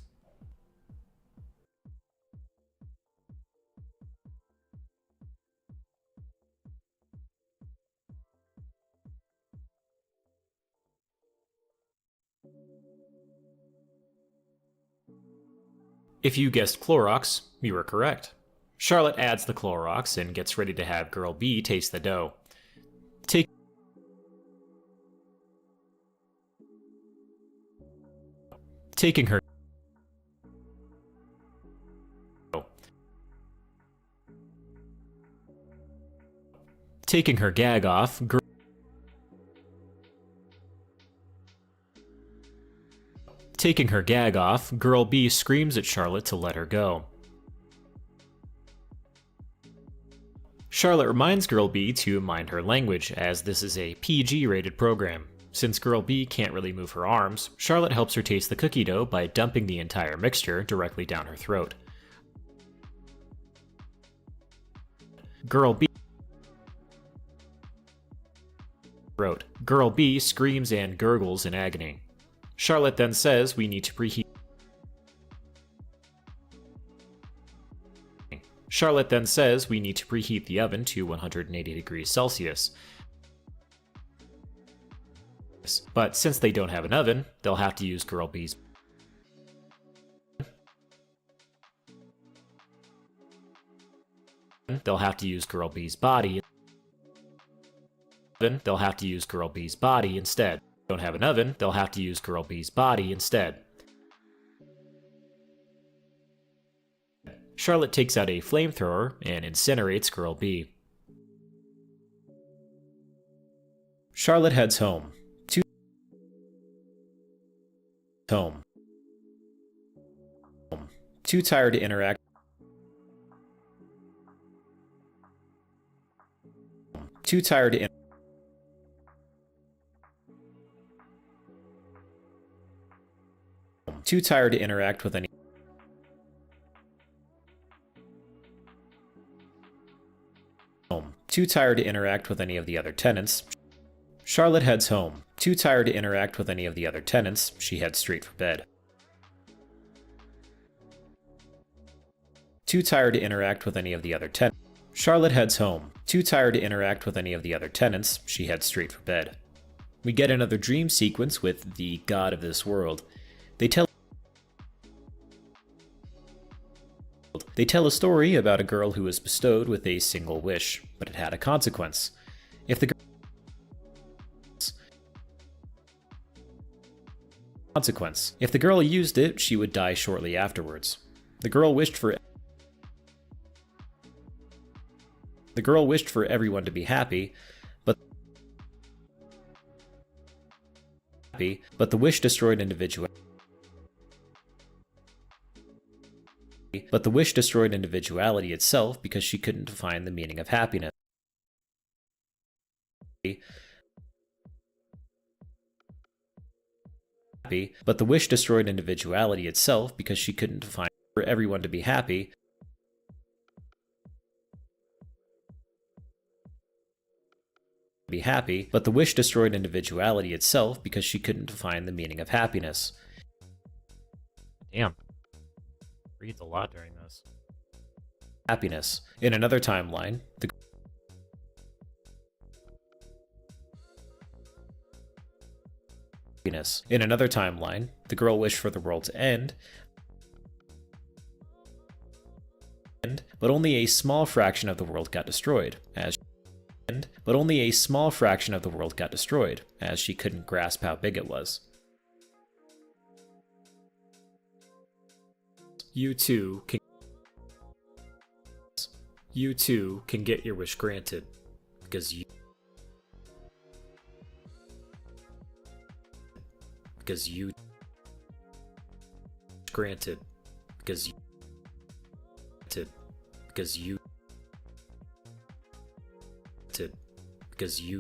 If you guessed Clorox, you were correct. Charlotte adds the Clorox and gets ready to have Girl B taste the dough. Taking her gag off, Girl B screams at Charlotte to let her go. Charlotte reminds Girl B to mind her language, as this is a PG-rated program. Since Girl B can't really move her arms, Charlotte helps her taste the cookie dough by dumping the entire mixture directly down her throat. Girl B wrote, Girl B screams and gurgles in agony. Charlotte then says we need to preheat. Charlotte then says we need to preheat the oven to 180 degrees Celsius. But since they don't have an oven, they'll have to use Girl B's. They'll have to use Girl B's body. They'll have to use Girl B's body instead. Don't have an oven, they'll have to use Girl B's body instead. Charlotte takes out a flamethrower and incinerates Girl B. Charlotte heads home. Too tired to interact. Too tired to Too tired to interact with any. Too tired to interact with any of the other tenants. Charlotte heads home. Too tired to interact with any of the other tenants, she heads straight for bed. Too tired to interact with any of the other tenants. Charlotte heads home. Too tired to interact with any of the other tenants, she heads straight for bed. We get another dream sequence with the god of this world. They tell a story about a girl who was bestowed with a single wish, but it had a consequence. If the girl used it, she would die shortly afterwards. The girl wished for everyone to be happy, but the wish destroyed individuality. But the wish destroyed individuality itself because she couldn't define the meaning of happiness. But the wish destroyed individuality itself because she couldn't define for everyone to be happy. But the wish destroyed individuality itself because she couldn't define the meaning of happiness. Damn. Breathed a lot during this. Happiness. In another timeline, the girl wished for the world to end, but only a small fraction of the world got destroyed, as she couldn't grasp how big it was. You too can get your wish granted, because you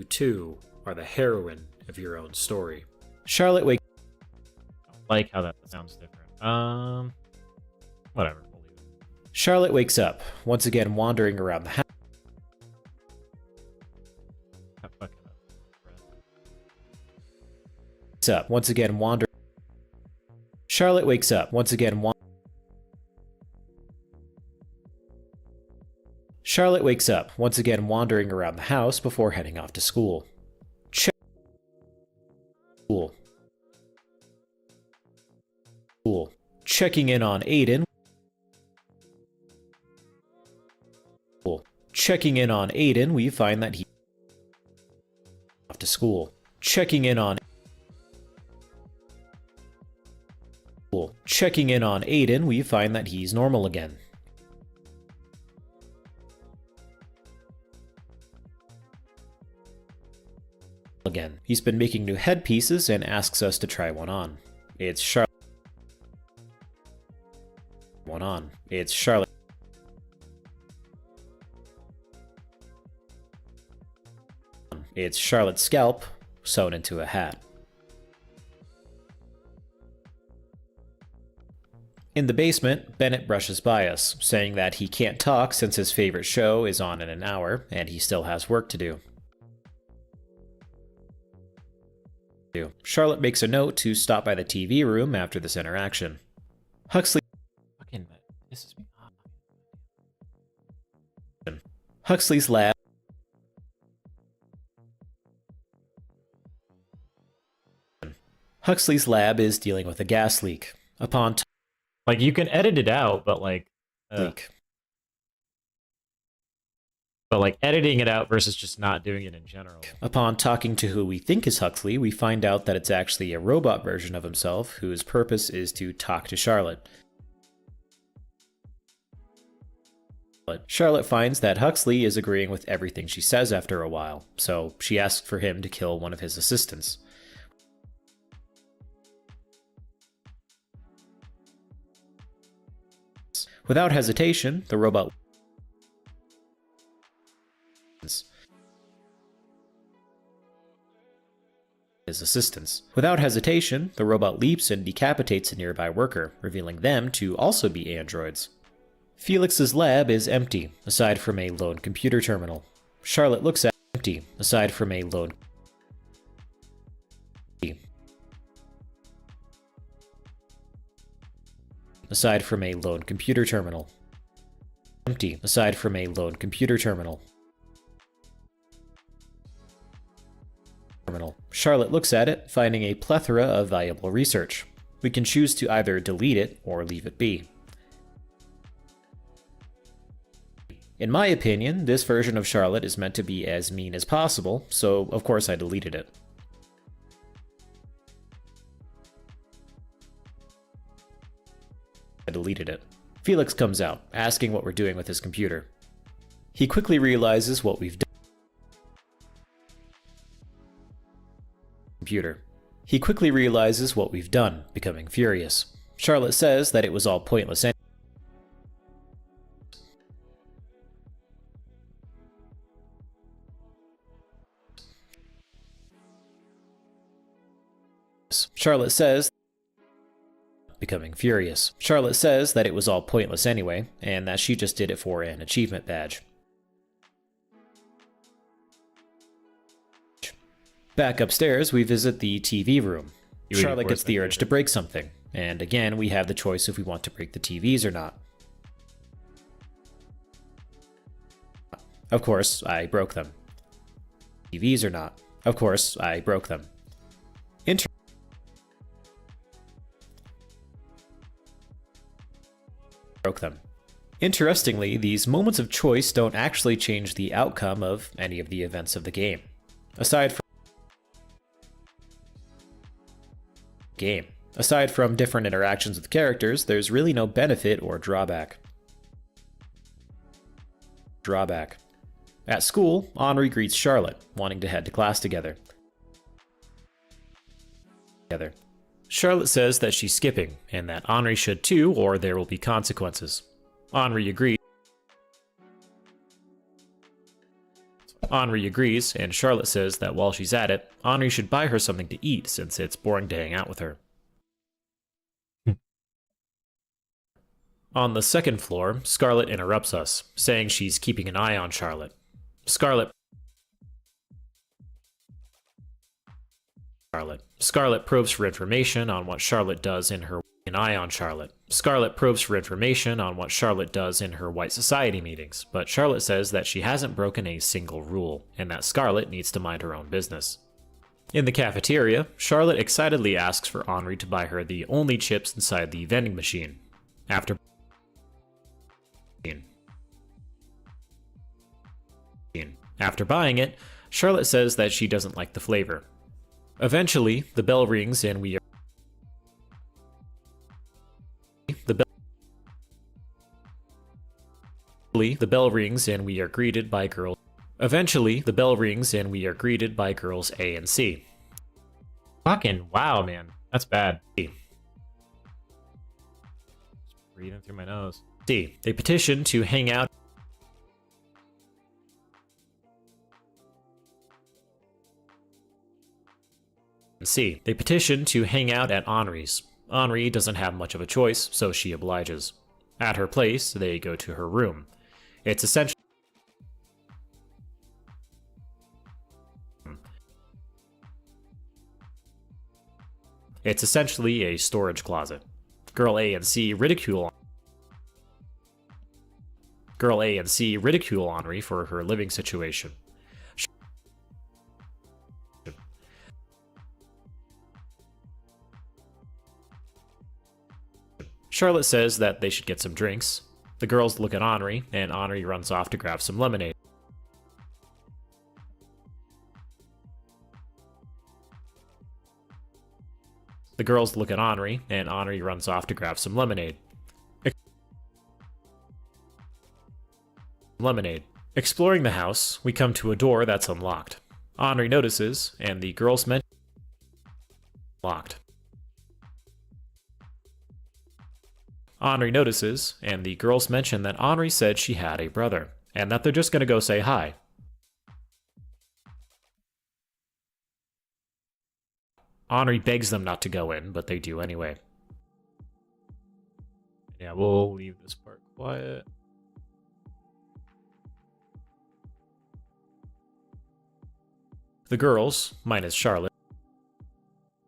too are the heroine of your own story. Charlotte wakes. I like how that sounds different. Whatever. We'll leave it. Charlotte wakes up, once again wandering around the house. Charlotte wakes up, once again wandering around the house before heading off to school. Checking in on Aiden. Checking in on Aiden, we find that he off to school. Checking in on Aiden, we find that he's normal again. He's been making new headpieces and asks us to try one on. It's Charlotte. It's Charlotte's scalp sewn into a hat. In the basement, Bennett brushes by us, saying that he can't talk since his favorite show is on in an hour, and he still has work to do. Charlotte makes a note to stop by the TV room after this interaction. Huxley Fucking, this is me. Huxley's lab Huxley's lab is dealing with a gas leak. Upon Like, you can edit it out, but like, leak. editing it out versus just not doing it in general. Upon talking to who we think is Huxley, we find out that it's actually a robot version of himself whose purpose is to talk to Charlotte. Charlotte finds that Huxley is agreeing with everything she says after a while, so she asks for him to kill one of his assistants. Without hesitation, the robot his assistants. Without hesitation, the robot leaps and decapitates a nearby worker, revealing them to also be androids. Felix's lab is empty, aside from a lone computer terminal. Charlotte looks at empty, aside from a lone computer terminal. Empty, aside from a lone computer terminal. Charlotte looks at it, finding a plethora of valuable research. We can choose to either delete it or leave it be. In my opinion, this version of Charlotte is meant to be as mean as possible, so of course I deleted it. Felix comes out, asking what we're doing with his computer. He quickly realizes what we've done. Becoming furious. Charlotte says that it was all pointless anyway. Charlotte says that it was all pointless anyway, and that she just did it for an achievement badge. Back upstairs, we visit the TV room. Charlotte gets the urge to break something, and again, we have the choice if we want to break the TVs or not. Of course, I broke them. Interestingly, these moments of choice don't actually change the outcome of any of the events of the game. Aside from different interactions with characters, there's really no benefit or drawback. At school, Henri greets Charlotte, wanting to head to class together. Charlotte says that she's skipping, and that Henri should too, or there will be consequences. Henri agrees, and Charlotte says that while she's at it, Henri should buy her something to eat since it's boring to hang out with her. On the second floor, Scarlett interrupts us, saying she's keeping an eye on Charlotte. Scarlett probes for information on what Charlotte does in her white society meetings, but Charlotte says that she hasn't broken a single rule, and that Scarlett needs to mind her own business. In the cafeteria, Charlotte excitedly asks for Henri to buy her the only chips inside the vending machine. After buying it, Charlotte says that she doesn't like the flavor. Eventually, the bell rings and we are greeted by girls. Eventually, the bell rings and we are greeted by girls A and C. Fucking wow, man. That's bad. Just breathing through my nose. C. They petition to hang out. They petition to hang out at Henri's. Henri doesn't have much of a choice, so she obliges. At her place, they go to her room. It's essentially a storage closet. Girl A and C ridicule Henri for her living situation. Charlotte says that they should get some drinks. The girls look at Henri, and Henri runs off to grab some lemonade. The girls look at Henri, and Henri runs off to grab some lemonade. Exploring the house, we come to a door that's unlocked. Henri notices, and the girls mention locked. Henri notices, and the girls mention that Henri said she had a brother, and that they're just gonna go say hi. Henri begs them not to go in, but they do anyway. Yeah, we'll leave this part quiet. The girls, minus Charlotte.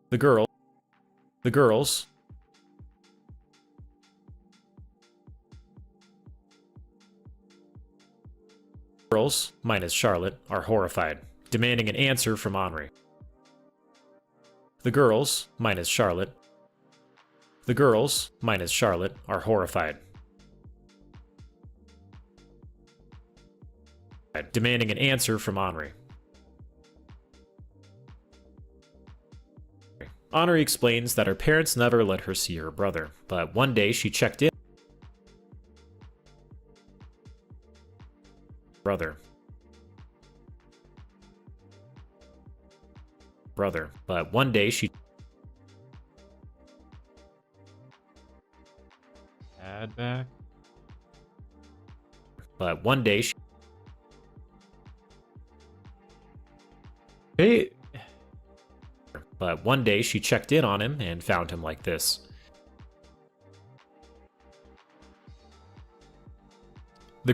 The girls, minus Charlotte, are horrified, demanding an answer from Henri. The girls, minus Charlotte, are horrified, demanding an answer from Henri. Henri explains that her parents never let her see her brother, but one day she checked in. But one day she add back. But one day she But one day she checked in on him and found him like this. The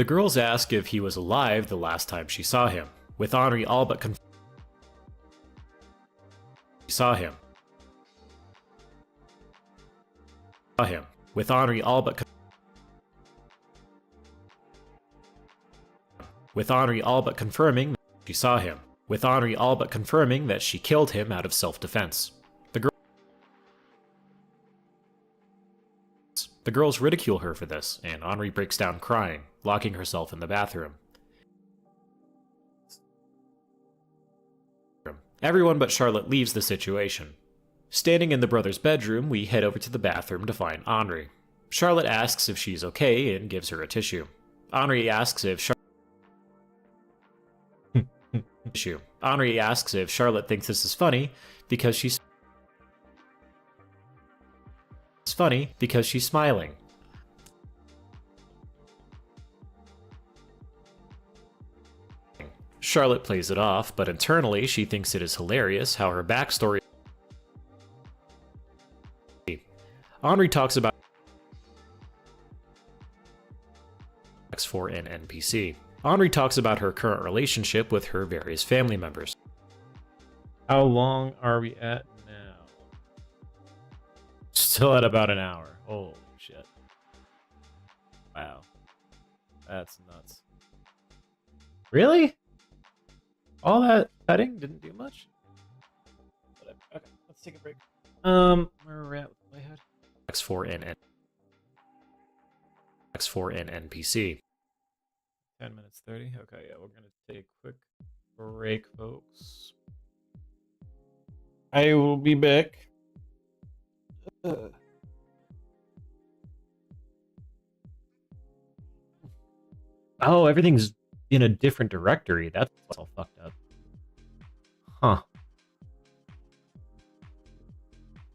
girls ask if he was alive the last time she saw him, with Henri all but confirming that she killed him out of self-defense. The girls ridicule her for this, and Henri breaks down crying, locking herself in the bathroom. Everyone but Charlotte leaves the situation. Standing in the brothers' bedroom, we head over to the bathroom to find Henri. Charlotte asks if she's okay and gives her a tissue. Henri asks if Charlotte thinks this is funny because she's smiling. Charlotte plays it off, but internally she thinks it is hilarious how her backstory. Henri talks about for an NPC. Henri talks about her current relationship with her various family members. How long are we at now? Still at about an hour. Holy shit. Wow. That's nuts. Really? All that cutting didn't do much? Whatever. Okay, let's take a break. Where are we at with the playhead? X for an NPC. 10 minutes 30. Okay, yeah, we're gonna take a quick break, folks. I will be back. Oh, everything's in a different directory. That's all fucked up. Huh.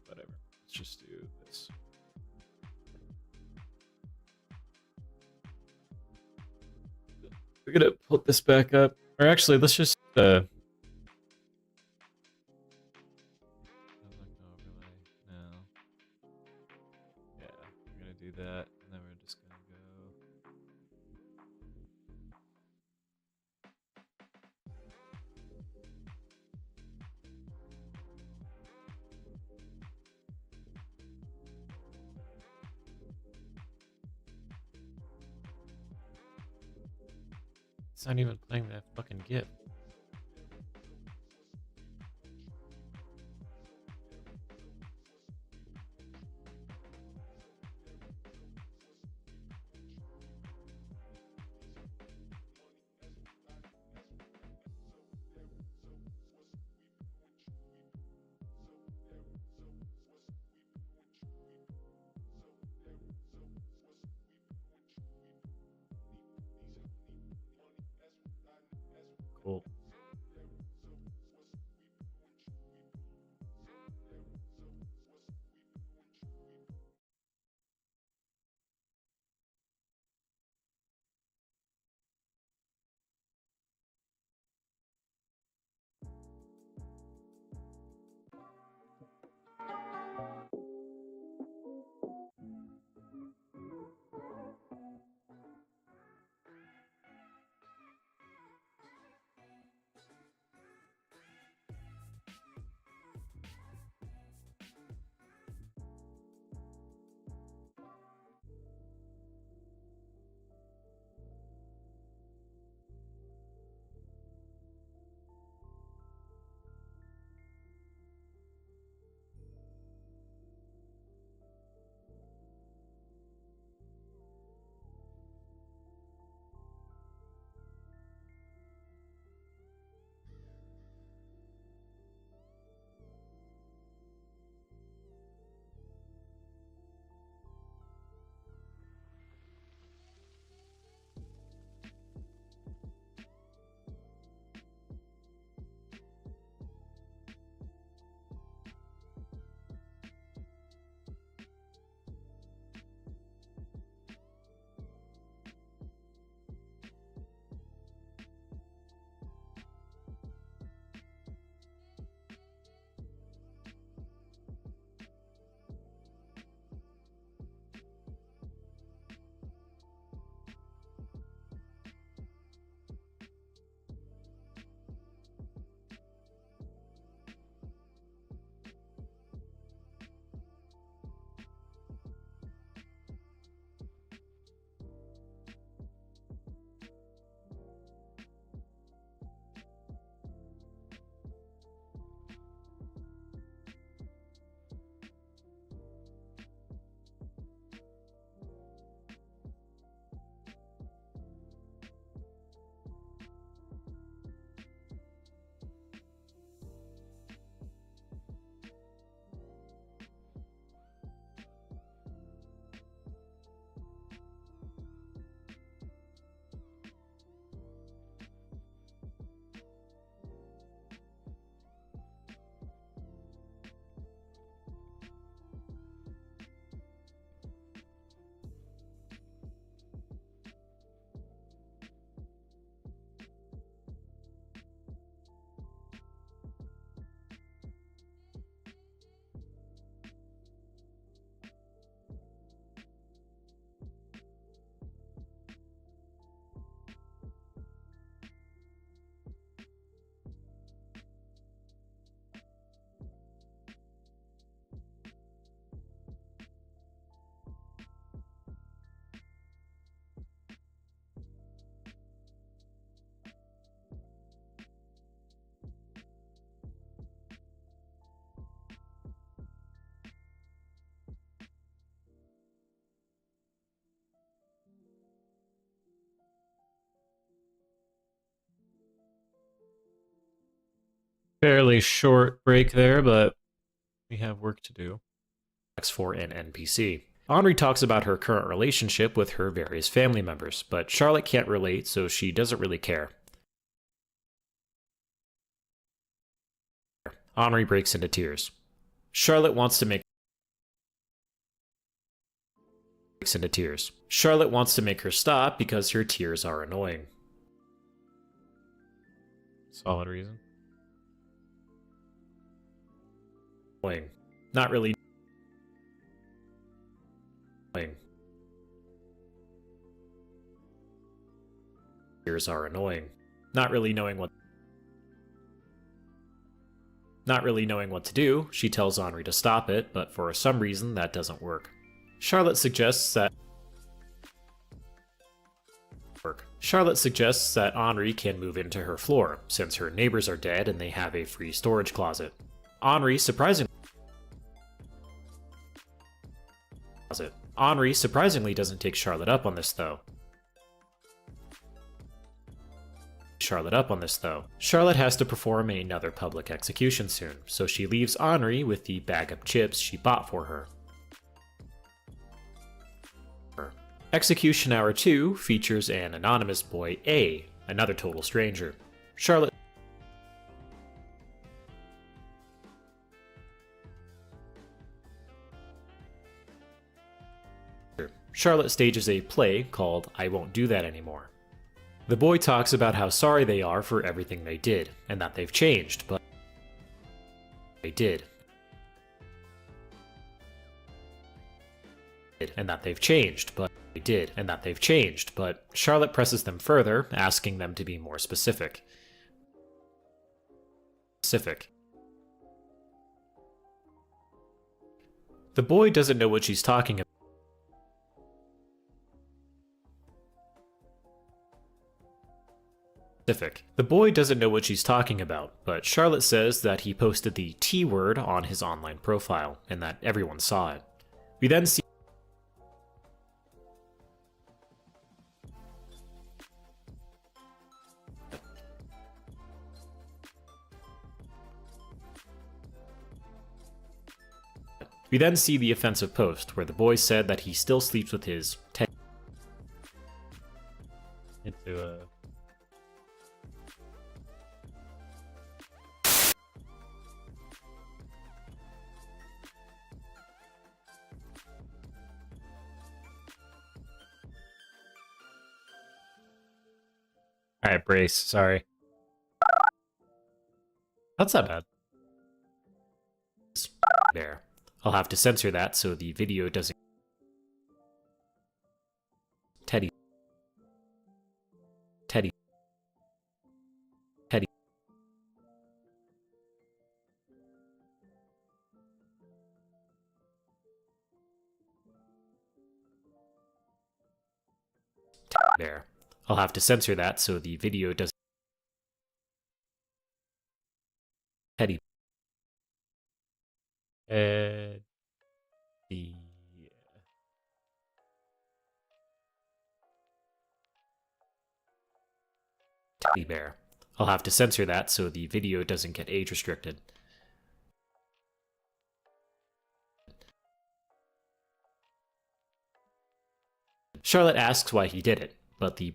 Whatever. Let's just do this. We're gonna put this back up. Or actually, let's just It's not even playing that fucking GIF. Cool. Fairly short break there, but we have work to do. For an NPC. Henri talks about her current relationship with her various family members, but Charlotte can't relate, so she doesn't really care. Henri breaks into tears. Charlotte wants to make Charlotte wants to make her stop because her tears are annoying. Solid reason. Annoying. Not really. Annoying. Tears are annoying. Not really knowing what to do, she tells Henri to stop it, but for some reason that doesn't work. Charlotte suggests that Charlotte suggests that Henri can move into her floor, since her neighbors are dead and they have a free storage closet. Henri surprisingly doesn't take Charlotte up on this though. Charlotte has to perform another public execution soon, so she leaves Henri with the bag of chips she bought for her. Execution Hour 2 features an anonymous boy A, another total stranger. Charlotte stages a play called I Won't Do That Anymore. The boy talks about how sorry they are for everything they did, and that they've changed, but they did. But Charlotte presses them further, asking them to be more specific. The boy doesn't know what she's talking about. The boy doesn't know what she's talking about, but Charlotte says that he posted the T word on his online profile, and that everyone saw it. We then see the offensive post, where the boy said that he still sleeps with his Alright, brace, sorry. That's not bad. There. I'll have to censor that so the video doesn't... Teddy there. I'll have to censor that so the video doesn't... Teddy. Teddy bear. I'll have to censor that so the video doesn't get age restricted. Charlotte asks why he did it, but the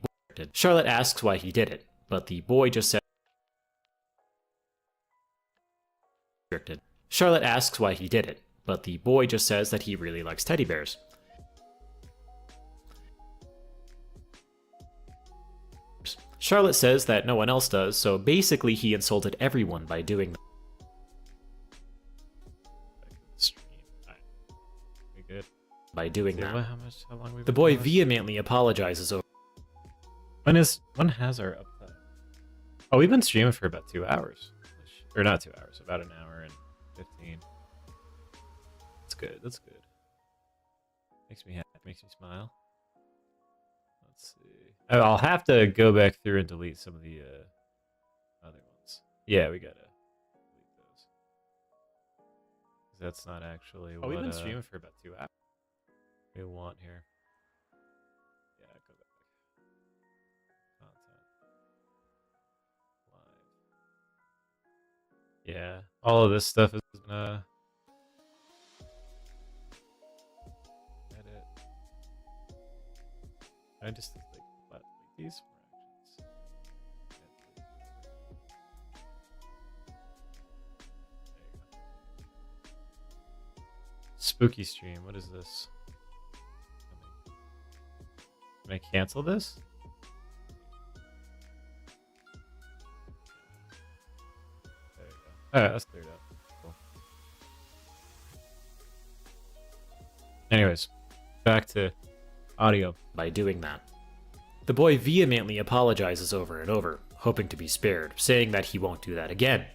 boy just says Charlotte asks why he did it, but the boy just says that he really likes teddy bears. Charlotte says that no one else does, so basically he insulted everyone by doing that. The boy vehemently apologizes over. When has our uptime? Oh, we've been streaming for about 2 hours. Or not 2 hours, about an hour and 15. That's good, that's good. Makes me happy, makes me smile. Let's see. I'll have to go back through and delete some of the other ones. Yeah, we gotta delete those. That's not actually what... we've been streaming for about 2 hours. We want here. Yeah, go back. Content. Live. Yeah, all of this stuff is gonna edit. I just like delete these for actions. There you go. Spooky stream. What is this? Can I cancel this? There you go. Alright, that's cleared up. Cool. Anyways, back to audio. By doing that. The boy vehemently apologizes over and over, hoping to be spared, saying that he won't do that again.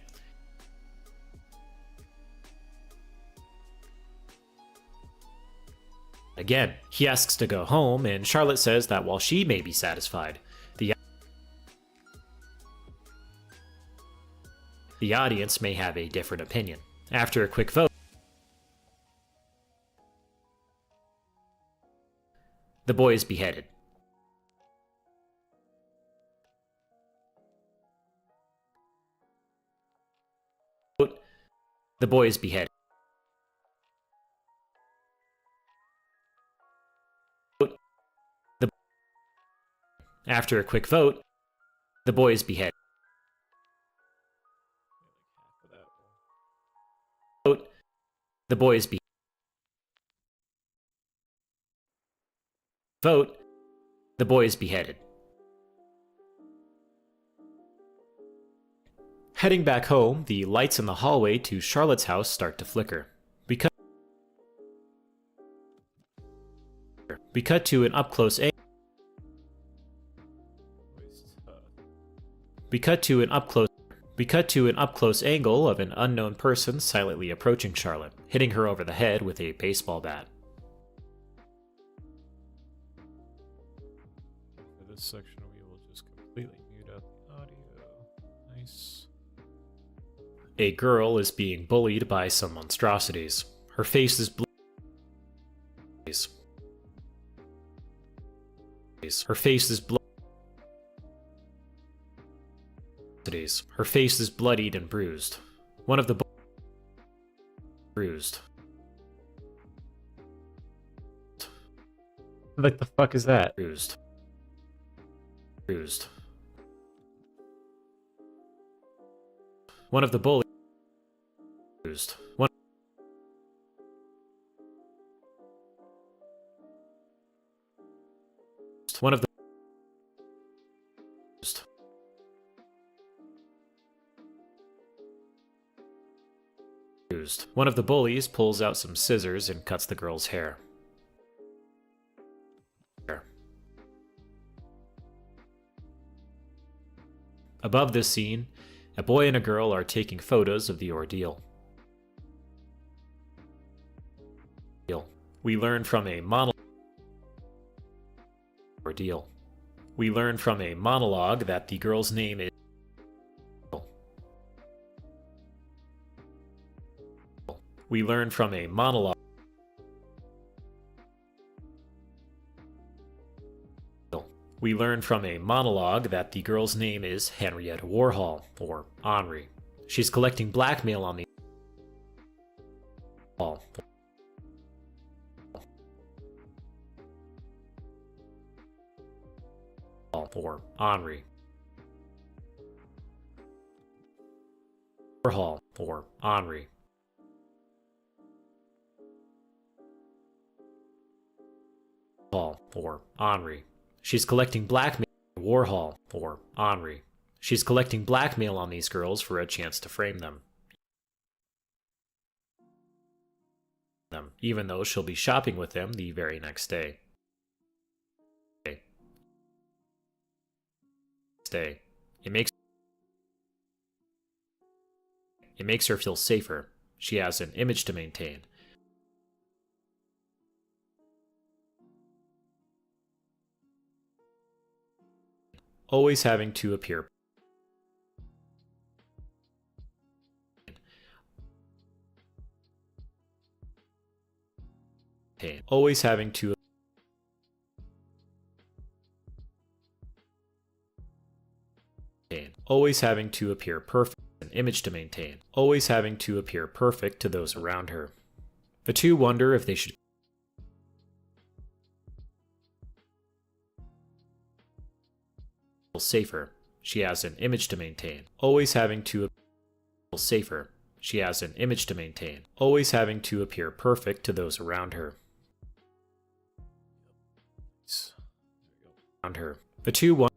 He asks to go home, and Charlotte says that while she may be satisfied, the The audience may have a different opinion. After a quick vote, the boy is beheaded. The boy is beheaded. After a quick vote, the boy is beheaded. The boy is beheaded. Vote. The boy is beheaded. Heading back home, the lights in the hallway to Charlotte's house start to flicker. We cut to an up-close angle. We cut to an up-close angle of an unknown person silently approaching Charlotte, hitting her over the head with a baseball bat. For this section, we will just completely mute out the audio. Nice. A girl is being bullied by some monstrosities. Her face is Her face is Her face is bloodied and bruised. One of the bruised. What the fuck is that? Bruised. Bruised. One of the bullies. Bruised. One of the One of the bullies pulls out some scissors and cuts the girl's hair. Above this scene, a boy and a girl are taking photos of the ordeal. We learn from a We learn from a monologue that the girl's name is We learn from a monologue We learn from a monologue that the girl's name is Henrietta Warhol, or Henri. She's collecting blackmail on the or Henri. Warhol, or Henri. Or Henri. She's collecting blackmail. Warhol, or Henri. She's collecting blackmail on these girls for a chance to frame them. Even though she'll be shopping with them the very next day. It makes her feel safer. She has an image to maintain. Always having to appear always having to always having to appear perfect, an image to maintain, always having to appear perfect to those around her. The two wonder if they should feel safer. She has an image to maintain, always having to feel safer. She has an image to maintain, always having to appear perfect to those around her. The two wonder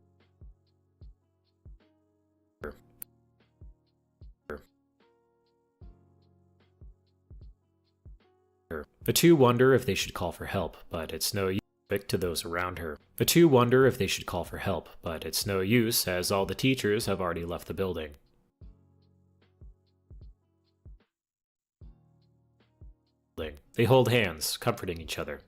The two wonder if they should call for help, but it's no use to those around her. The two wonder if they should call for help, but it's no use as all the teachers have already left the building. They hold hands, comforting each other.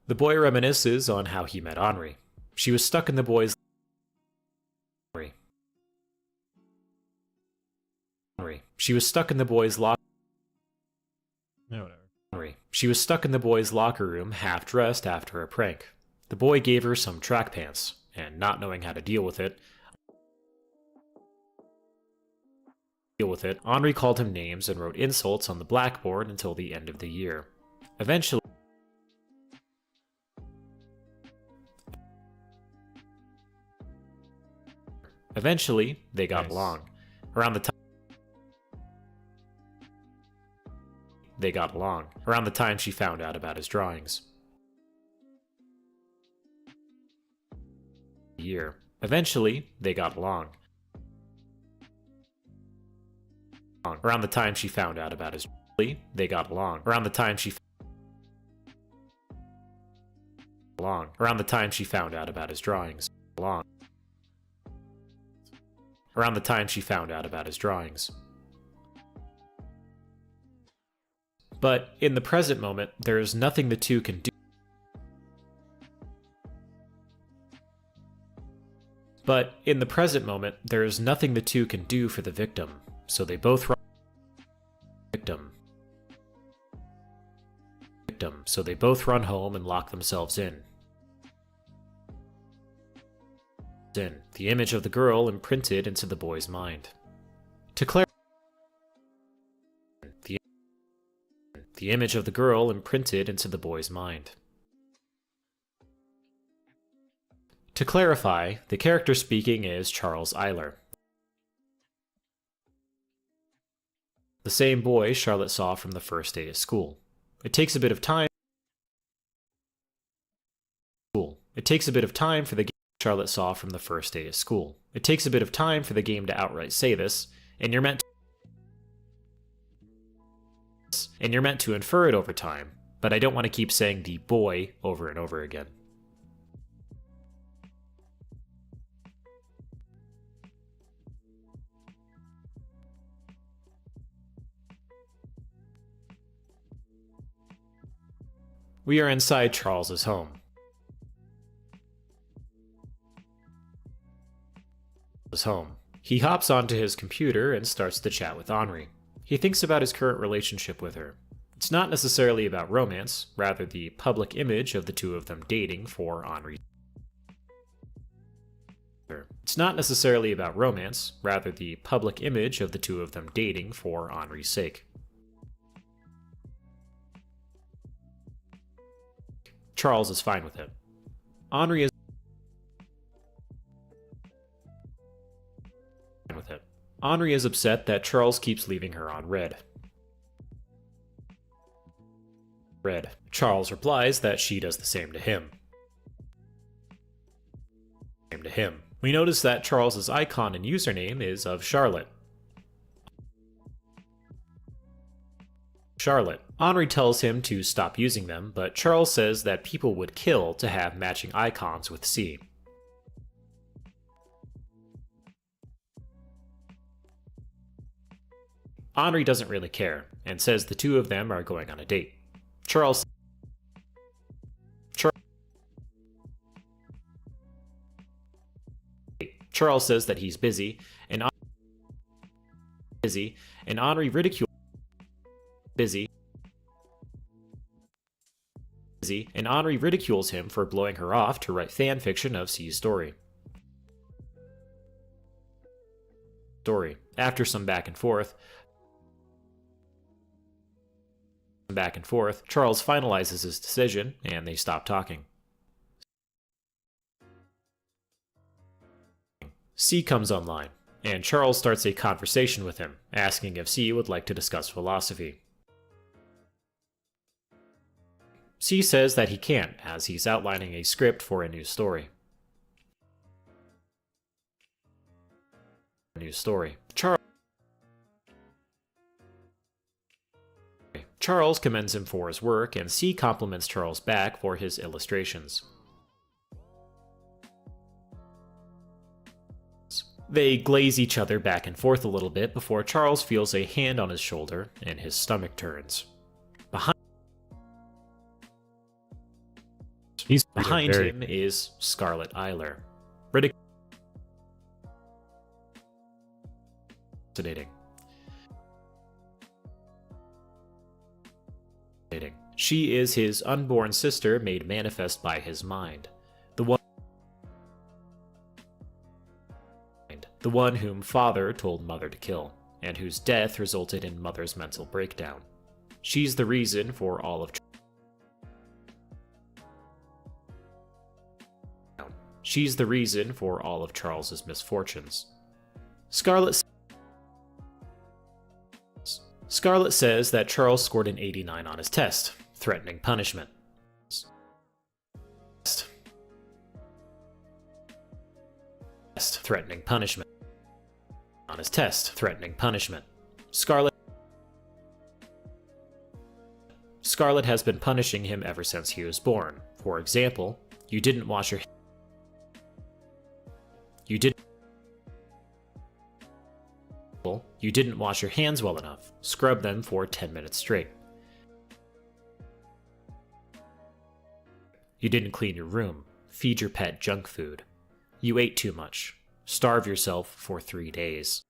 The boy reminisces on how he met Henri. She was stuck in the boy's She was stuck in the boy's locker. No, whatever. She was stuck in the boy's locker room, half dressed after a prank. The boy gave her some track pants, and not knowing how to deal with it, Henri called him names and wrote insults on the blackboard until the end of the year. Eventually, they got along. Around the time she found out about his drawings. Eventually, they got along. Around the time she found out about his they got along. Around the time she found out about his drawings. Around the time she found out about his drawings. But in the present moment, there is nothing the two can do. But in the present moment, there is nothing the two can do for the victim, so they both run so they both run home and lock themselves in. The image of the girl imprinted into the boy's mind. To clarify, the image of the girl imprinted into the boy's mind. To clarify, the character speaking is Charles Eiler, the same boy Charlotte saw from the first day of school. It takes a bit of time for the game Charlotte saw from the first day of school. It takes a bit of time for the game to outright say this, and you're meant to infer it over time, but I don't want to keep saying the boy over and over again. We are inside Charles's home. He hops onto his computer and starts to chat with Henri. He thinks about his current relationship with her. It's not necessarily about romance, rather the public image of the two of them dating for Henri's sake. Charles is fine with it. Henri is upset that Charles keeps leaving her on red. Charles replies that she does the same to him. We notice that Charles's icon and username is of Charlotte. Henri tells him to stop using them, but Charles says that people would kill to have matching icons with C. Henri doesn't really care, and says the two of them are going on a date. Charles says that he's busy, and Henri ridicules him for blowing her off to write fan fiction of C's story. After some back and forth, Charles finalizes his decision, and they stop talking. C comes online, and Charles starts a conversation with him, asking if C would like to discuss philosophy. C says that he can't, as he's outlining a script for a new story. Charles commends him for his work, and C compliments Charles back for his illustrations. They glaze each other back and forth a little bit before Charles feels a hand on his shoulder and his stomach turns. Behind him is Scarlet Eiler. Ridiculous. She is his unborn sister made manifest by his mind. The one whom father told mother to kill, and whose death resulted in mother's mental breakdown. She's the reason for all of Charles's misfortunes. Scarlet says that Charles scored an 89 on his test, threatening punishment. Scarlet has been punishing him ever since he was born. For example, you didn't wash your hands well enough. Scrub them for 10 minutes straight. You didn't clean your room. Feed your pet junk food. You ate too much. Starve yourself for 3 days.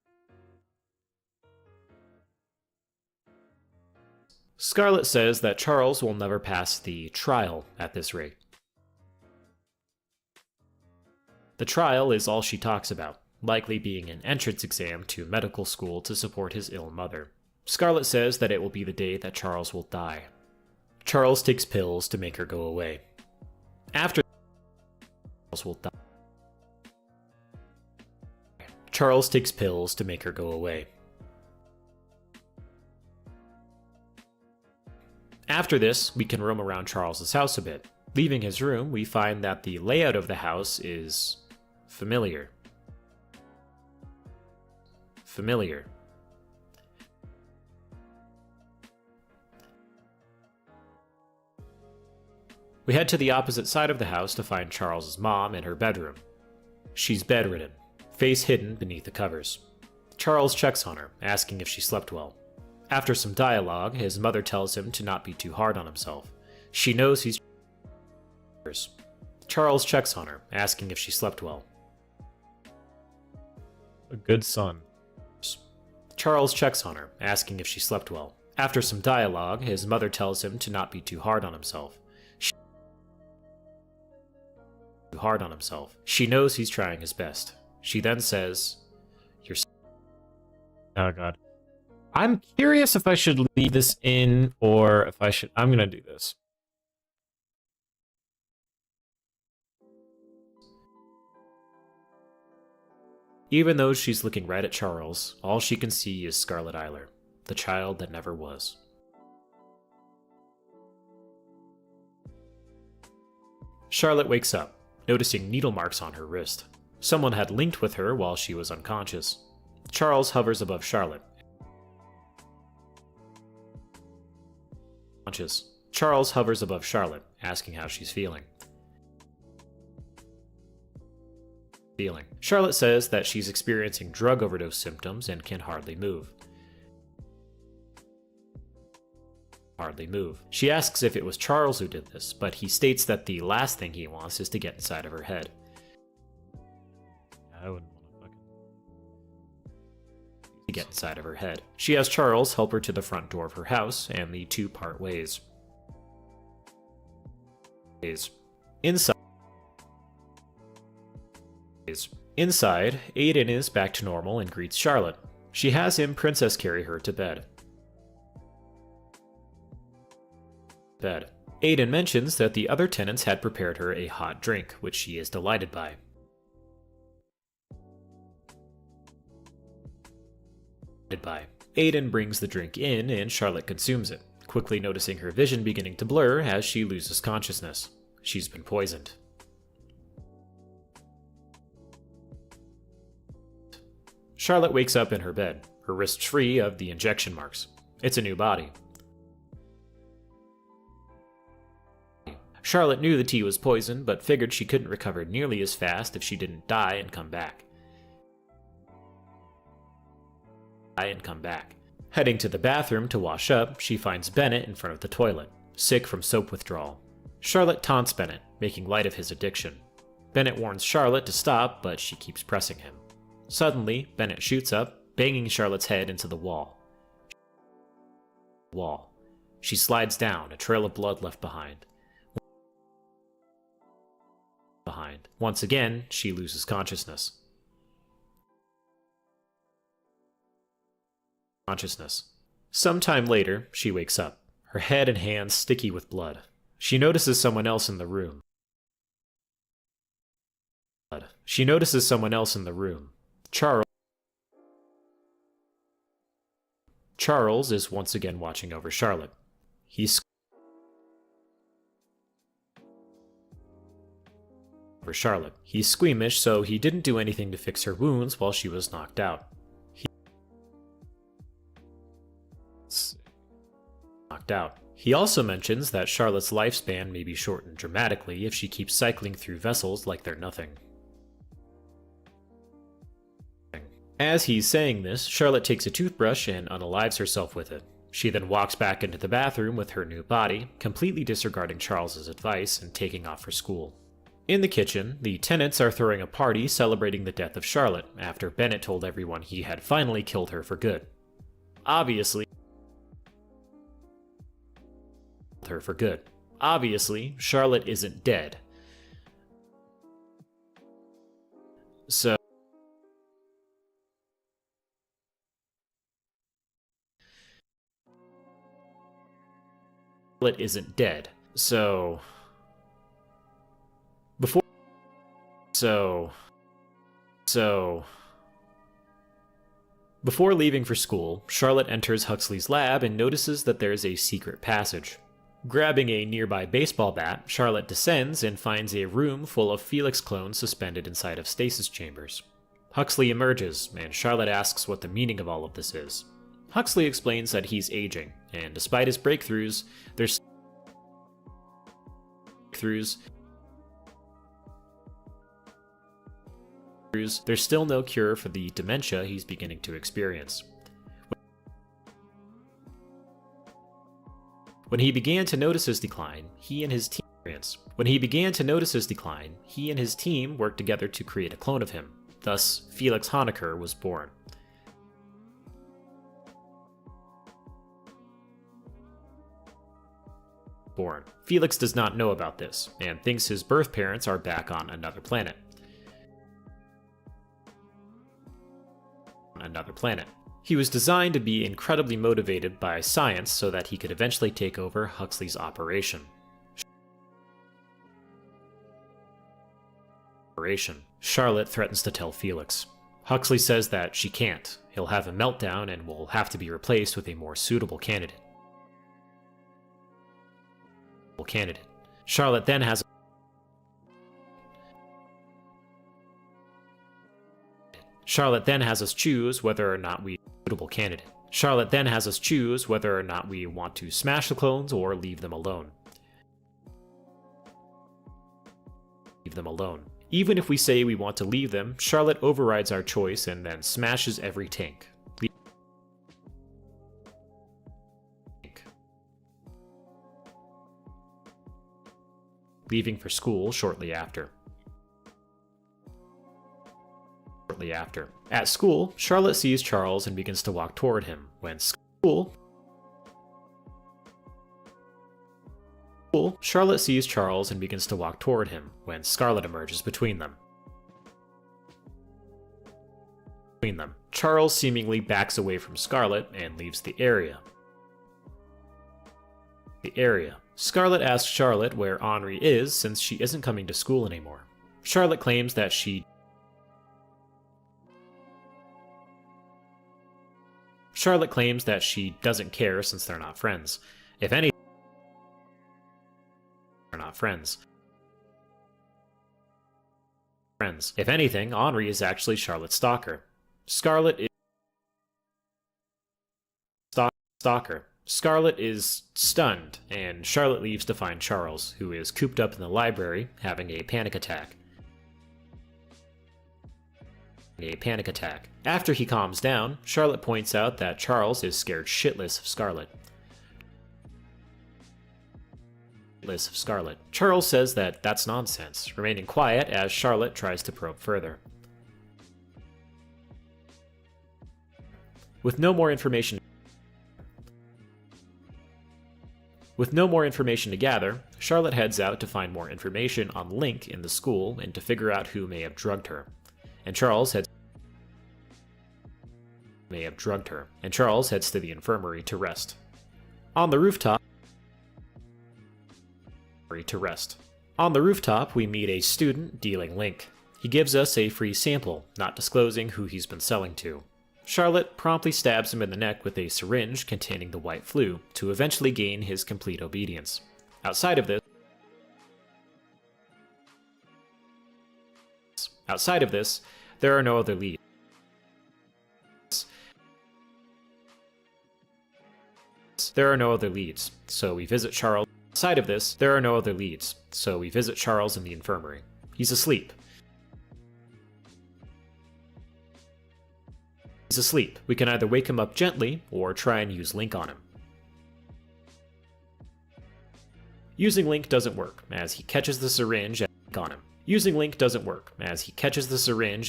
Scarlet says that Charles will never pass the trial at this rate. The trial is all she talks about, likely being an entrance exam to medical school to support his ill mother. Scarlet says that it will be the day that Charles will die. Charles takes pills to make her go away. After Charles takes pills to make her go away. After this, we can roam around Charles's house a bit. Leaving his room, we find that the layout of the house is familiar. We head to the opposite side of the house to find Charles's mom in her bedroom. She's bedridden, face hidden beneath the covers. Charles checks on her, asking if she slept well. After some dialogue, his mother tells him to not be too hard on himself. She knows he's... Charles checks on her, asking if she slept well. A good son. Charles checks on her, asking if she slept well. After some dialogue, his mother tells him to not be too hard on himself. She knows he's trying his best. She then says, "You're..." Oh god. I'm curious if I should leave this in or if I should... I'm gonna do this. Even though she's looking right at Charles, all she can see is Scarlet Eiler, the child that never was. Charlotte wakes up, noticing needle marks on her wrist. Someone had linked with her while she was unconscious. Charles hovers above Charlotte. Asking how she's feeling. Charlotte says that she's experiencing drug overdose symptoms and can hardly move. She asks if it was Charles who did this, but he states that the last thing he wants is to get inside of her head. I wouldn't want to fucking... She has Charles help her to the front door of her house, and the two part ways. Inside, Aiden is back to normal and greets Charlotte. She has him princess carry her to bed. Aiden mentions that the other tenants had prepared her a hot drink, which she is delighted by. Aiden brings the drink in and Charlotte consumes it, quickly noticing her vision beginning to blur as she loses consciousness. She's been poisoned. Charlotte wakes up in her bed, her wrists free of the injection marks. It's a new body. Charlotte knew the tea was poisoned, but figured she couldn't recover nearly as fast if she didn't die and come back. Heading to the bathroom to wash up, she finds Bennett in front of the toilet, sick from soap withdrawal. Charlotte taunts Bennett, making light of his addiction. Bennett warns Charlotte to stop, but she keeps pressing him. Suddenly, Bennett shoots up, banging Charlotte's head into the wall. She slides down, a trail of blood left behind. Once again, she loses consciousness. Sometime later, she wakes up, her head and hands sticky with blood. She notices someone else in the room. Charles is once again watching over Charlotte. He's squeamish, so he didn't do anything to fix her wounds while she was knocked out. He also mentions that Charlotte's lifespan may be shortened dramatically if she keeps cycling through vessels like they're nothing. As he's saying this, Charlotte takes a toothbrush and unalives herself with it. She then walks back into the bathroom with her new body, completely disregarding Charles's advice and taking off for school. In the kitchen, the tenants are throwing a party celebrating the death of Charlotte after Bennett told everyone he had finally killed her for good. Obviously, Charlotte isn't dead. So Charlotte isn't dead. Before leaving for school, Charlotte enters Huxley's lab and notices that there's a secret passage. Grabbing a nearby baseball bat, Charlotte descends and finds a room full of Felix clones suspended inside of stasis chambers. Huxley emerges, and Charlotte asks what the meaning of all of this is. Huxley explains that he's aging, and despite his breakthroughs, there's still no cure for the dementia he's beginning to experience. When he began to notice his decline, he and his team worked together to create a clone of him. Thus, Felix Honecker was born. Felix does not know about this, and thinks his birth parents are back on another planet. He was designed to be incredibly motivated by science so that he could eventually take over Huxley's operation. Charlotte threatens to tell Felix. Huxley says that she can't. He'll have a meltdown and will have to be replaced with a more suitable candidate. Charlotte then has us choose whether or not we want to smash the clones or leave them alone. Even if we say we want to leave them, Charlotte overrides our choice and then smashes every tank. Leaving for school shortly after. At school, Charlotte sees Charles and begins to walk toward him. Charlotte sees Charles and begins to walk toward him when Scarlet emerges between them. Charles seemingly backs away from Scarlet and leaves the area. Scarlet asks Charlotte where Henri is since she isn't coming to school anymore. Charlotte claims that she doesn't care since they're not friends. If anything, Henri is actually Charlotte's stalker. Scarlet is stunned, and Charlotte leaves to find Charles, who is cooped up in the library, having a panic attack. After he calms down, Charlotte points out that Charles is scared shitless of Scarlet. Liz of Scarlet. Charles says that that's nonsense, remaining quiet as Charlotte tries to probe further. With no more information to gather, Charlotte heads out to find more information on Link in the school and to figure out who may have drugged her. And Charles heads to the infirmary to rest. On the rooftop, we meet a student dealing Link. He gives us a free sample, not disclosing who he's been selling to. Charlotte promptly stabs him in the neck with a syringe containing the white flu to eventually gain his complete obedience. Outside of this, there are no other leads. So we visit Charles. Outside of this, there are no other leads. So we visit Charles in the infirmary. He's asleep. We can either wake him up gently or try and use Link on him. Using Link doesn't work as he catches the syringe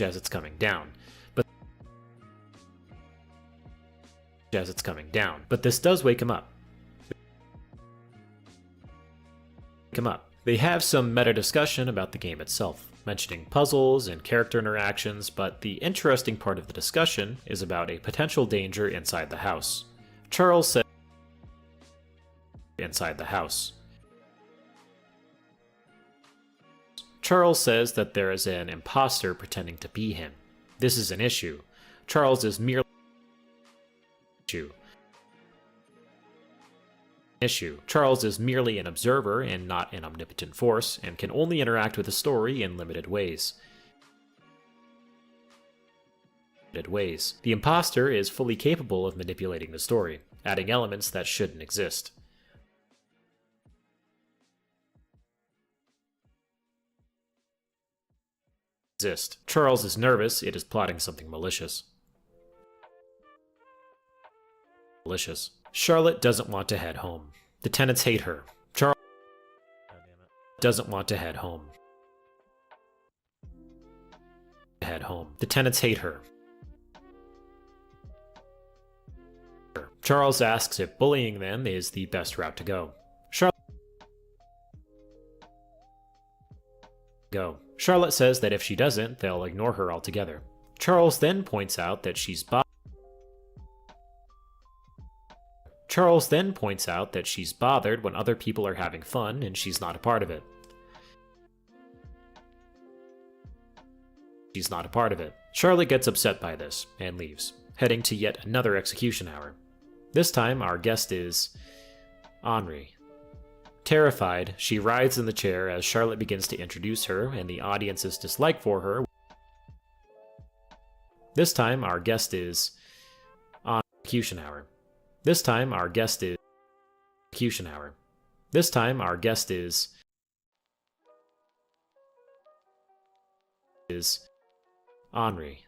as it's coming down. But this does wake him up. They have some meta discussion about the game itself, mentioning puzzles and character interactions, but the interesting part of the discussion is about a potential danger inside the house. Charles says that there is an imposter pretending to be him. This is an issue. Charles is merely an observer and not an omnipotent force, and can only interact with the story in limited ways. The imposter is fully capable of manipulating the story, adding elements that shouldn't exist. Charles is nervous, it is plotting something malicious. Charlotte doesn't want to head home. The tenants hate her. Charles doesn't want to head home. The tenants hate her. Charles asks if bullying them is the best route to go. Charlotte says that if she doesn't, they'll ignore her altogether. Charles then points out that she's bothered when other people are having fun and she's not a part of it. Charlotte gets upset by this and leaves, heading to yet another execution hour. This time, our guest is Henri. Terrified, she writhes in the chair as Charlotte begins to introduce her and the audience's dislike for her. This time, our guest is execution hour. Henri.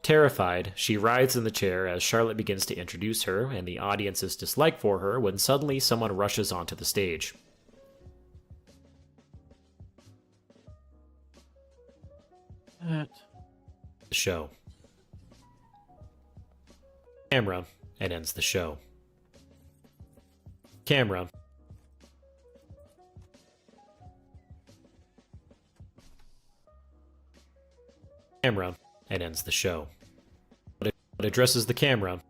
Terrified, she writhes in the chair as Charlotte begins to introduce her and the audience's dislike for her when suddenly someone rushes onto the stage. The show. Camera, and ends the show. Camera. Camera, and ends the show. It addresses the camera.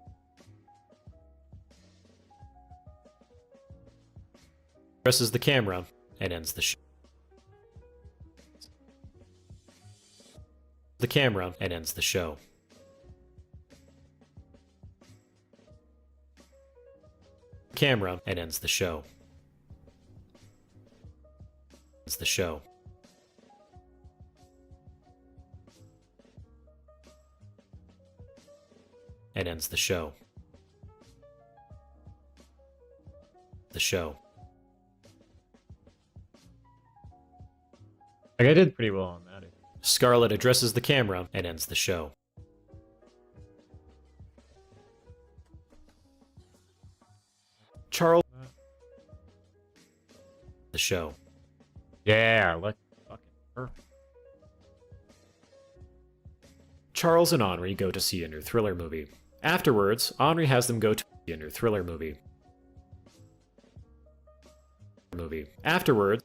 Addresses the camera, and ends the show. The camera, and ends the show. Camera, and ends the show. Ends the show. And ends the show. The show. Like, I did pretty well on that. Scarlet addresses the camera and ends the show. the show. Yeah, let's fucking perfect. Charles and Henri go to see a new thriller movie. Afterwards, Henri has them go to see a new thriller movie. Afterwards,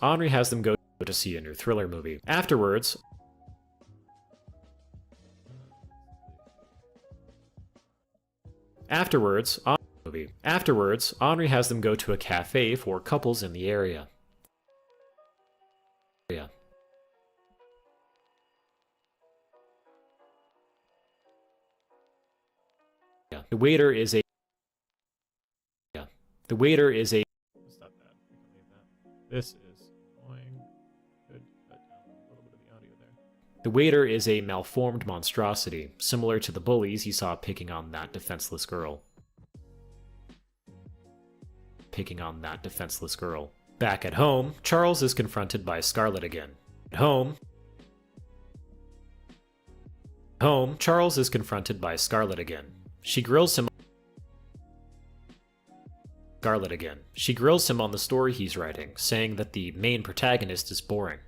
Henri has them go to see a new thriller movie. Afterwards, Henri has them go to a cafe for couples in the area. The waiter is a. Stop that. We can leave that. This is annoying. Could cut down a little bit of the audio there. The waiter is a malformed monstrosity, similar to the bullies he saw picking on that defenseless girl. Back at home, Charles is confronted by Scarlett again. At home, Charles is confronted by Scarlett again. She grills him on the story he's writing, saying that the main protagonist is boring.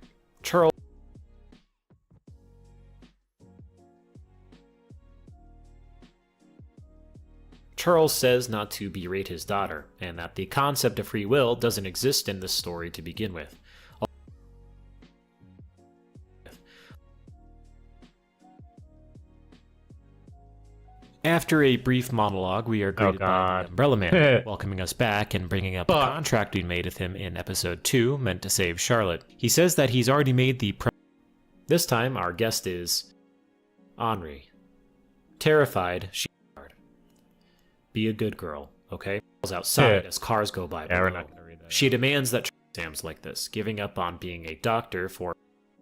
Charles says not to berate his daughter, and that the concept of free will doesn't exist in this story to begin with. After a brief monologue, we are greeted by the Umbrella Man, welcoming us back and bringing up a contract we made with him in episode 2, meant to save Charlotte. He says that he's already made the This time, our guest is Henri. Terrified, she be a good girl, okay? Outside as cars go by. Yeah, we're not gonna read that. She demands that Sam's like this, giving up on being a doctor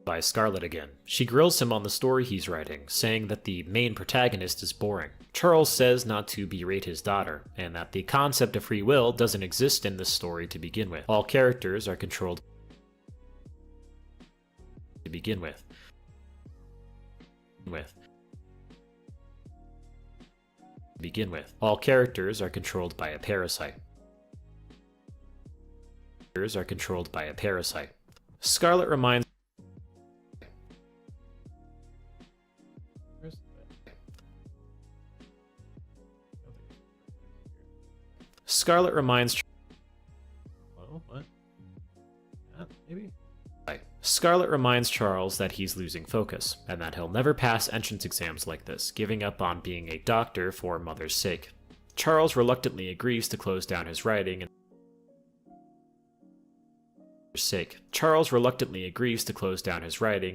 by Scarlett again. She grills him on the story he's writing, saying that the main protagonist is boring. Charles says not to berate his daughter, and that the concept of free will doesn't exist in this story to begin with. All characters are controlled to begin with. All characters are controlled by a parasite. Scarlett reminds Scarlett reminds Charles that he's losing focus, and that he'll never pass entrance exams like this, giving up on being a doctor for mother's sake. Charles reluctantly agrees to close down his writing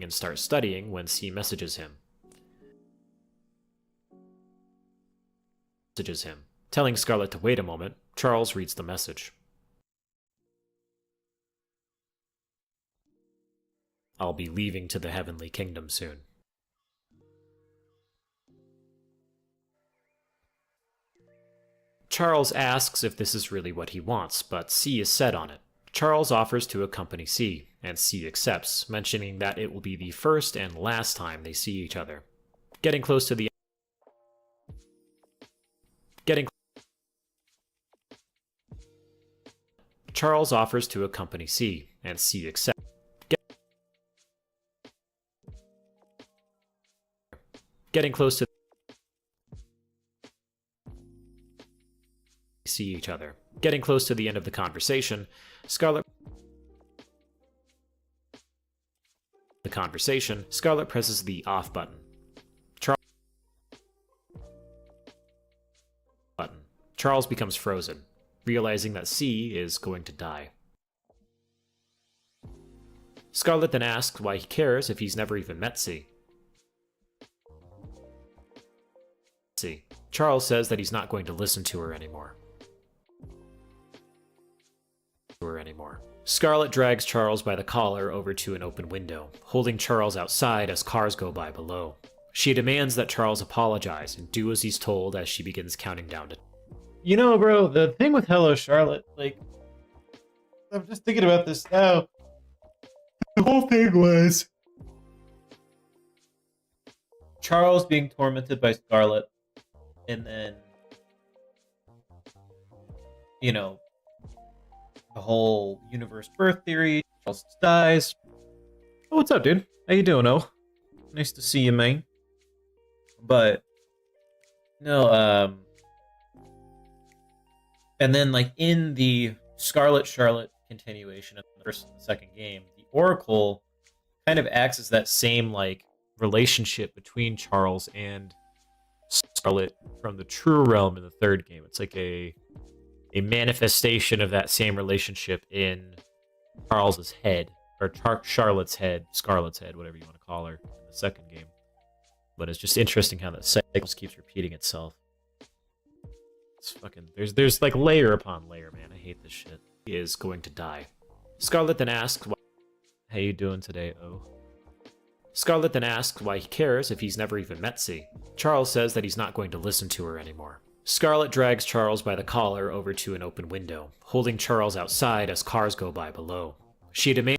and start studying when C messages him. Telling Scarlett to wait a moment, Charles reads the message. I'll be leaving to the heavenly kingdom soon. Charles asks if this is really what he wants, but C is set on it. Charles offers to accompany C, and C accepts, mentioning that it will be the first and last time they see each other. Charles offers to accompany C, and C accepts. Getting close to see each other. Getting close to the end of the conversation, Scarlett presses the off button. Charles becomes frozen, realizing that C is going to die. Scarlett then asks why he cares if he's never even met C. Charles says that he's not going to listen to her anymore. Scarlett drags Charles by the collar over to an open window, holding Charles outside as cars go by below. She demands that Charles apologize and do as he's told as she begins counting down to... You know, bro, the thing with Hello Charlotte, like, I'm just thinking about this now. The whole thing was Charles being tormented by Scarlett, and then you know, the whole universe birth theory. Charles dies. Oh, what's up, dude? How you doing, oh? Nice to see you, man. But no, and then like in the Scarlet Charlotte continuation of the first and the second game, the Oracle kind of acts as that same like relationship between Charles and Scarlet from the True Realm in the third game. It's like a manifestation of that same relationship in Charles's head, or Charlotte's head, Scarlet's head, whatever you want to call her, in the second game. But it's just interesting how that cycle keeps repeating itself. It's fucking there's like layer upon layer, man. I hate this shit. He is going to die. Scarlet then asks, "How you doing today, oh?" Scarlet then asks why he cares if he's never even met C. Charles says that he's not going to listen to her anymore. Scarlet drags Charles by the collar over to an open window, holding Charles outside as cars go by below. She demands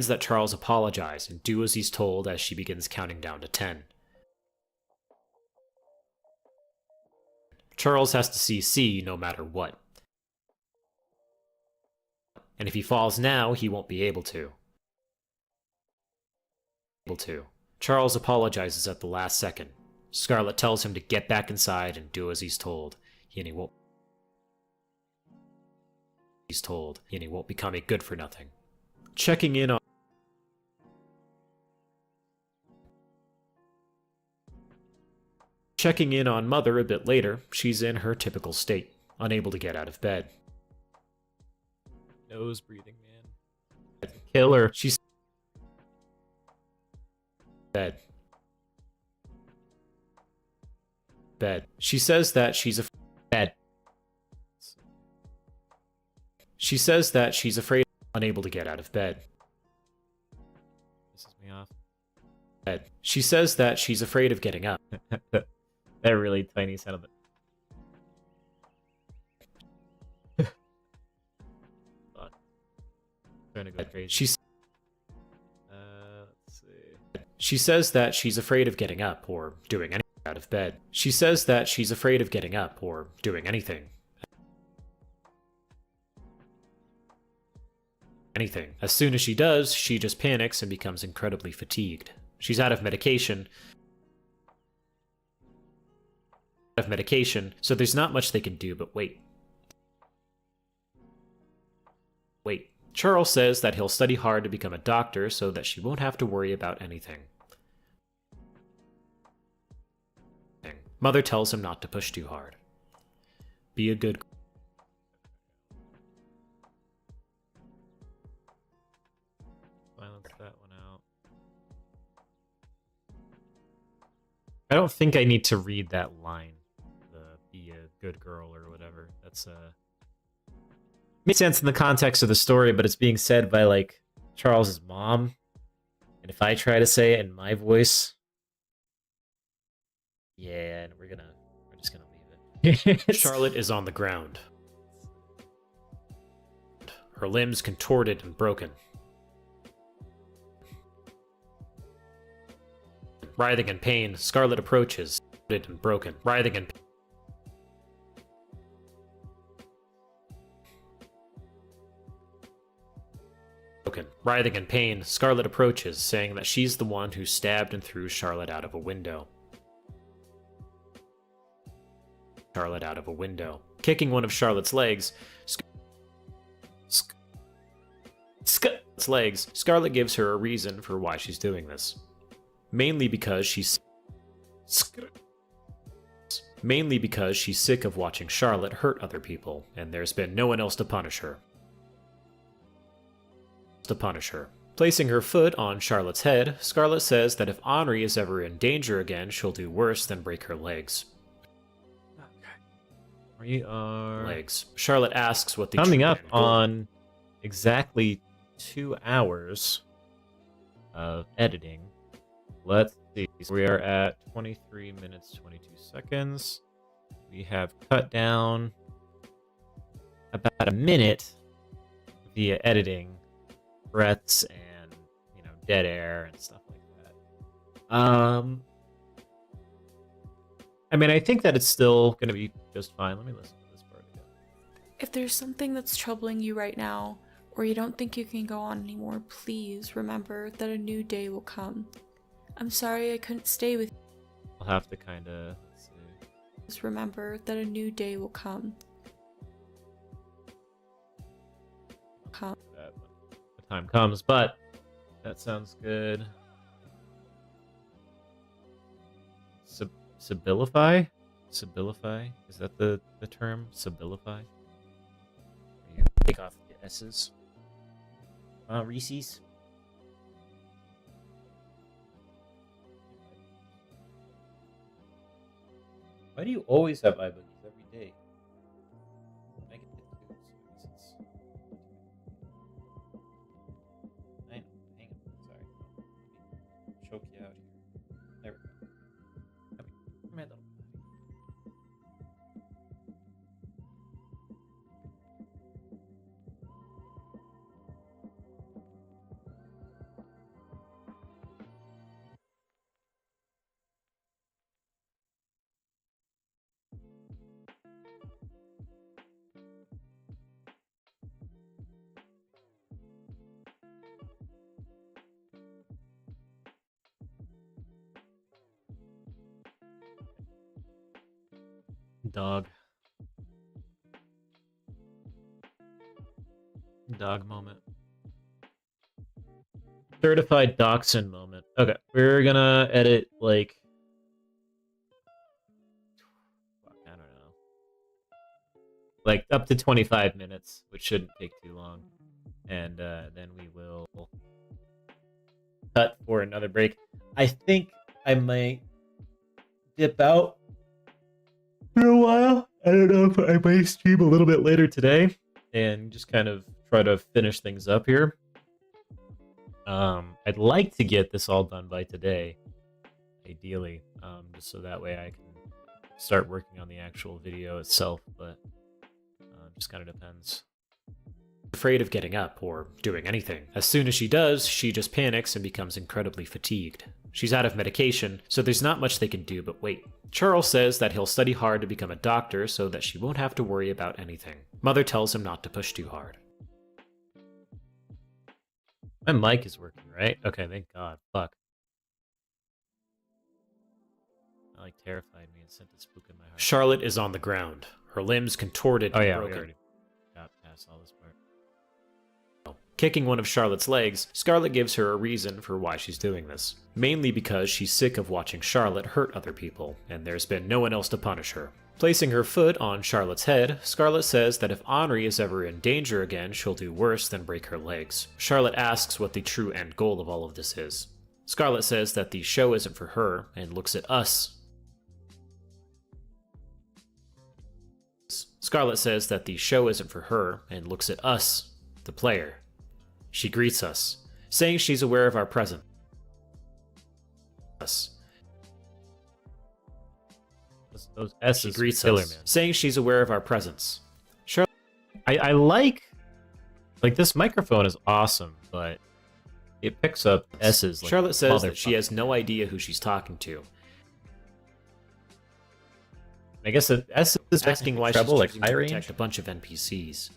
that Charles apologize and do as he's told as she begins counting down to 10. Charles has to see C no matter what. And if he falls now, he won't be able to. Charles apologizes at the last second. Scarlet tells him to get back inside and do as he's told, and he won't become a good-for-nothing. Checking in on Mother a bit later, she's in her typical state, unable to get out of bed. Nose breathing, man. Killer. She's bed. She says that she's afraid, unable to get out of bed. Pisses me off. She says that she's afraid of getting up. That really tiny sound of it. Trying to go crazy. Let's see. She says that she's afraid of getting up or doing anything out of bed. She says that she's afraid of getting up or doing anything. As soon as she does, she just panics and becomes incredibly fatigued. She's out of medication, so there's not much they can do but wait. Charles says that he'll study hard to become a doctor so that she won't have to worry about anything. Mother tells him not to push too hard. Be a good... Silence that one out. I don't think I need to read that line. Be a good girl or whatever. That's makes sense in the context of the story, but it's being said by like Charles's mom. And if I try to say it in my voice, yeah, and we're just gonna leave it. Charlotte is on the ground. Her limbs contorted and broken. Writhing in pain, Scarlet approaches. Writhing in pain, Scarlet approaches, saying that she's the one who stabbed and threw Charlotte out of a window. Kicking one of Charlotte's legs, Scarlet gives her a reason for why she's doing this. Mainly because she's sick of watching Charlotte hurt other people, and there's been no one else to punish her. Placing her foot on Charlotte's head, Scarlet says that if Henri is ever in danger again, she'll do worse than break her legs. We are Charlotte asks what the coming up on exactly 2 hours of editing. Let's see. So we are at 23 minutes 22 seconds. We have cut down about a minute via editing, breaths and dead air and stuff like that. I mean, I think that it's still going to be just fine. Let me listen to this part again. If there's something that's troubling you right now, or you don't think you can go on anymore, please remember that a new day will come. I'm sorry I couldn't stay with you. I'll have to kind of... Just remember that a new day will come. That when the time comes, but that sounds good. Sibilify? Sibilify? Is that the term? Sibilify? You take off the S's. Reese's? Why do you always have eye boogies every day? I get it too, so it's... I know. Hang on. Sorry. Let me choke you out here. There we go. Come here. Come here, little buddy. Dog. Dog moment. Certified dachshund moment. Okay, we're gonna edit, like... Fuck, I don't know. Like, up to 25 minutes, which shouldn't take too long. And then we will cut for another break. I think I might dip out for a while. I don't know if I might stream a little bit later today and just kind of try to finish things up here. I'd like to get this all done by today, ideally, just so that way I can start working on the actual video itself, but just kind of depends. Afraid of getting up or doing anything. As soon as she does, she just panics and becomes incredibly fatigued. She's out of medication, so there's not much they can do but wait. Charles says that he'll study hard to become a doctor so that she won't have to worry about anything. Mother tells him not to push too hard. My mic is working, right? Okay, thank God. Fuck. That, like, terrified me and sent a spook in my heart. Charlotte is on the ground, her limbs contorted and broken. We already got past all this part. Kicking one of Charlotte's legs, Scarlett gives her a reason for why she's doing this. Mainly because she's sick of watching Charlotte hurt other people, and there's been no one else to punish her. Placing her foot on Charlotte's head, Scarlett says that if Henri is ever in danger again, she'll do worse than break her legs. Charlotte asks what the true end goal of all of this is. Scarlett says that the show isn't for her, and looks at us. Scarlett says that the show isn't for her, and looks at us, the player. She greets us, saying she's aware of our presence. Those S's greets us, saying she's aware of our presence. Charlotte, I like this microphone is awesome, but it picks up S's. Like Charlotte says that she has no idea who she's talking to. I guess S is asking why she's choosing to protect a bunch of NPCs.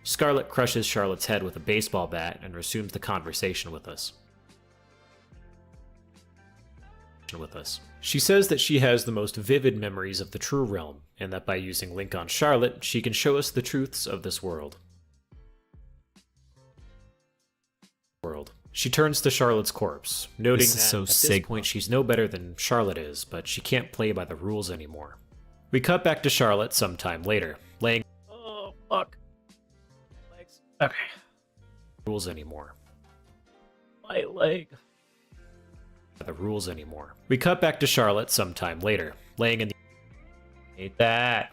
Scarlett crushes Charlotte's head with a baseball bat and resumes the conversation with us. She says that she has the most vivid memories of the true realm, and that by using Link on Charlotte, she can show us the truths of this world. She turns to Charlotte's corpse, noting that at this point she's no better than Charlotte is, but she can't play by the rules anymore. We cut back to Charlotte sometime later, laying... Oh, fuck. Okay. Rules anymore. My leg. The rules anymore. We cut back to Charlotte sometime later, laying in the... Hate that.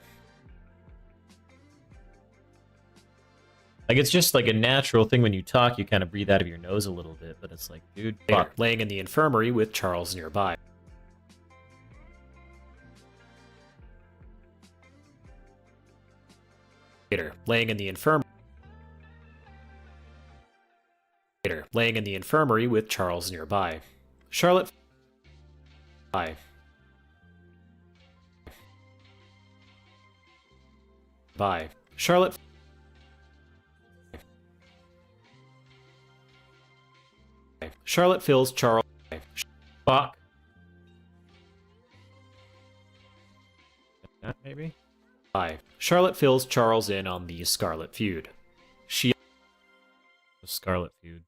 Like, it's just like a natural thing when you talk, you kind of breathe out of your nose a little bit, but it's like, dude, fuck. Laying in the infirmary with Charles nearby. Laying in the infirmary. Laying in the infirmary with Charles nearby. Charlotte 5. 5. Charlotte. Charlotte fills Charles. Fuck. That maybe? 5. Charlotte fills Charles in on the Scarlet feud. The Scarlet feud.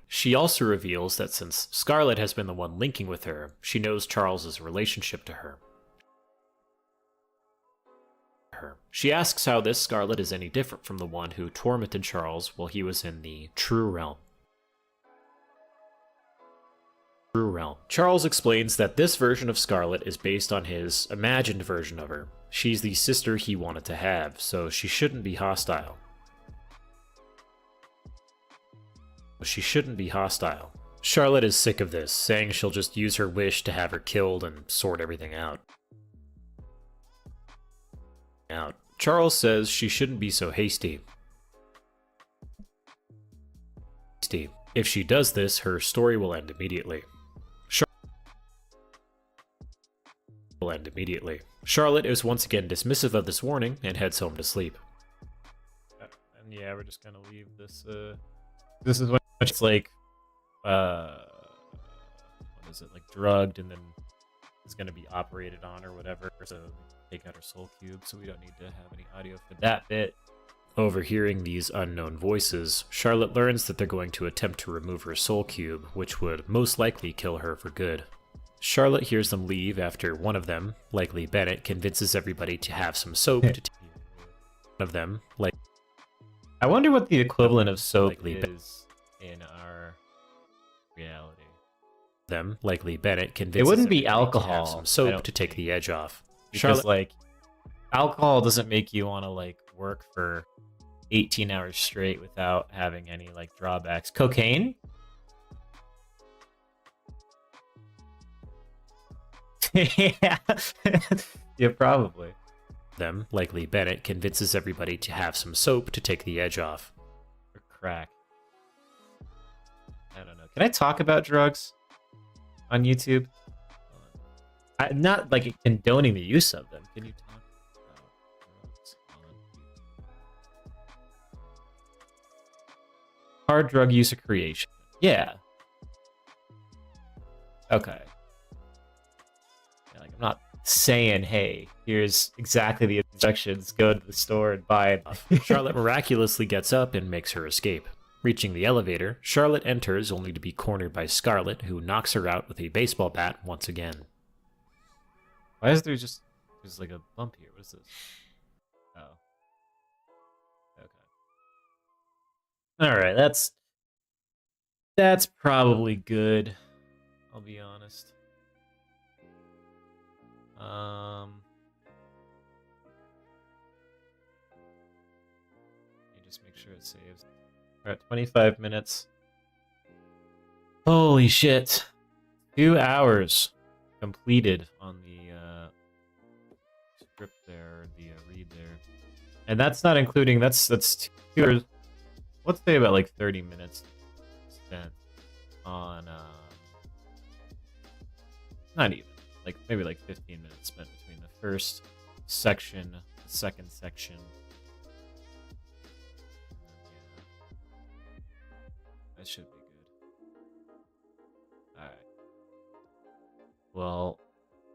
She also reveals that since Scarlet has been the one linking with her, she knows Charles's relationship to her. She asks how this Scarlet is any different from the one who tormented Charles while he was in the True Realm. Charles explains that this version of Scarlet is based on his imagined version of her. She's the sister he wanted to have, so she shouldn't be hostile. Charlotte is sick of this, saying she'll just use her wish to have her killed and sort everything out. Charles says she shouldn't be so hasty. If she does this, her story will end immediately. Charlotte is once again dismissive of this warning and heads home to sleep. And yeah, we're just gonna leave this. This is when it's like, what is it, like drugged, and then it's gonna be operated on or whatever. So take out her soul cube. So we don't need to have any audio for that bit. Overhearing these unknown voices, Charlotte learns that they're going to attempt to remove her soul cube, which would most likely kill her for good. Charlotte hears them leave after one of them, likely Bennett, convinces everybody to have some soap to one of them, like I wonder what the equivalent of soap is in our reality. Likely Bennett convinces it wouldn't be everybody to have alcohol. some soap to take the edge off. Because Charlotte, like alcohol doesn't make you want to like work for 18 hours straight without having any like drawbacks. Cocaine? Yeah. Yeah, probably. likely Bennett convinces everybody to have some soap to take the edge off. Or crack. I don't know. Can I talk about drugs on YouTube? I'm not like condoning the use of them. Can you talk about drugs on YouTube? Hard drug user creation. Yeah. Okay. Like, I'm not saying, hey, here's exactly the instructions, go to the store and buy it. Charlotte miraculously gets up and makes her escape. Reaching the elevator, Charlotte enters only to be cornered by Scarlet, who knocks her out with a baseball bat once again. Why is there's like a bump here? What is this? Oh. Okay. Alright, that's probably good. I'll be honest. Let me just make sure it saves. We're at 25 minutes. Holy shit. 2 hours completed on the script there, or the read there. And that's not including, that's 2 hours. Let's say about like 30 minutes spent on, not even. Like maybe like 15 minutes spent between the first section, the second section. Yeah. That should be good. Alright. Well,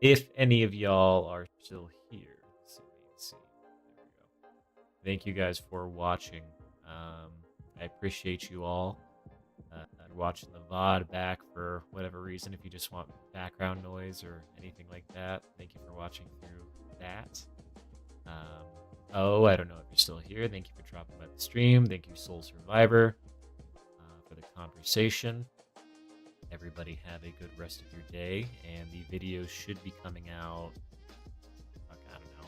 if any of y'all are still here, let's see. There we go. Thank you guys for watching. I appreciate you all. Watching the VOD back for whatever reason, if you just want background noise or anything like that. Thank you for watching through that. I don't know if you're still here. Thank you for dropping by the stream. Thank you, Soul Survivor, for the conversation. Everybody have a good rest of your day, and the video should be coming out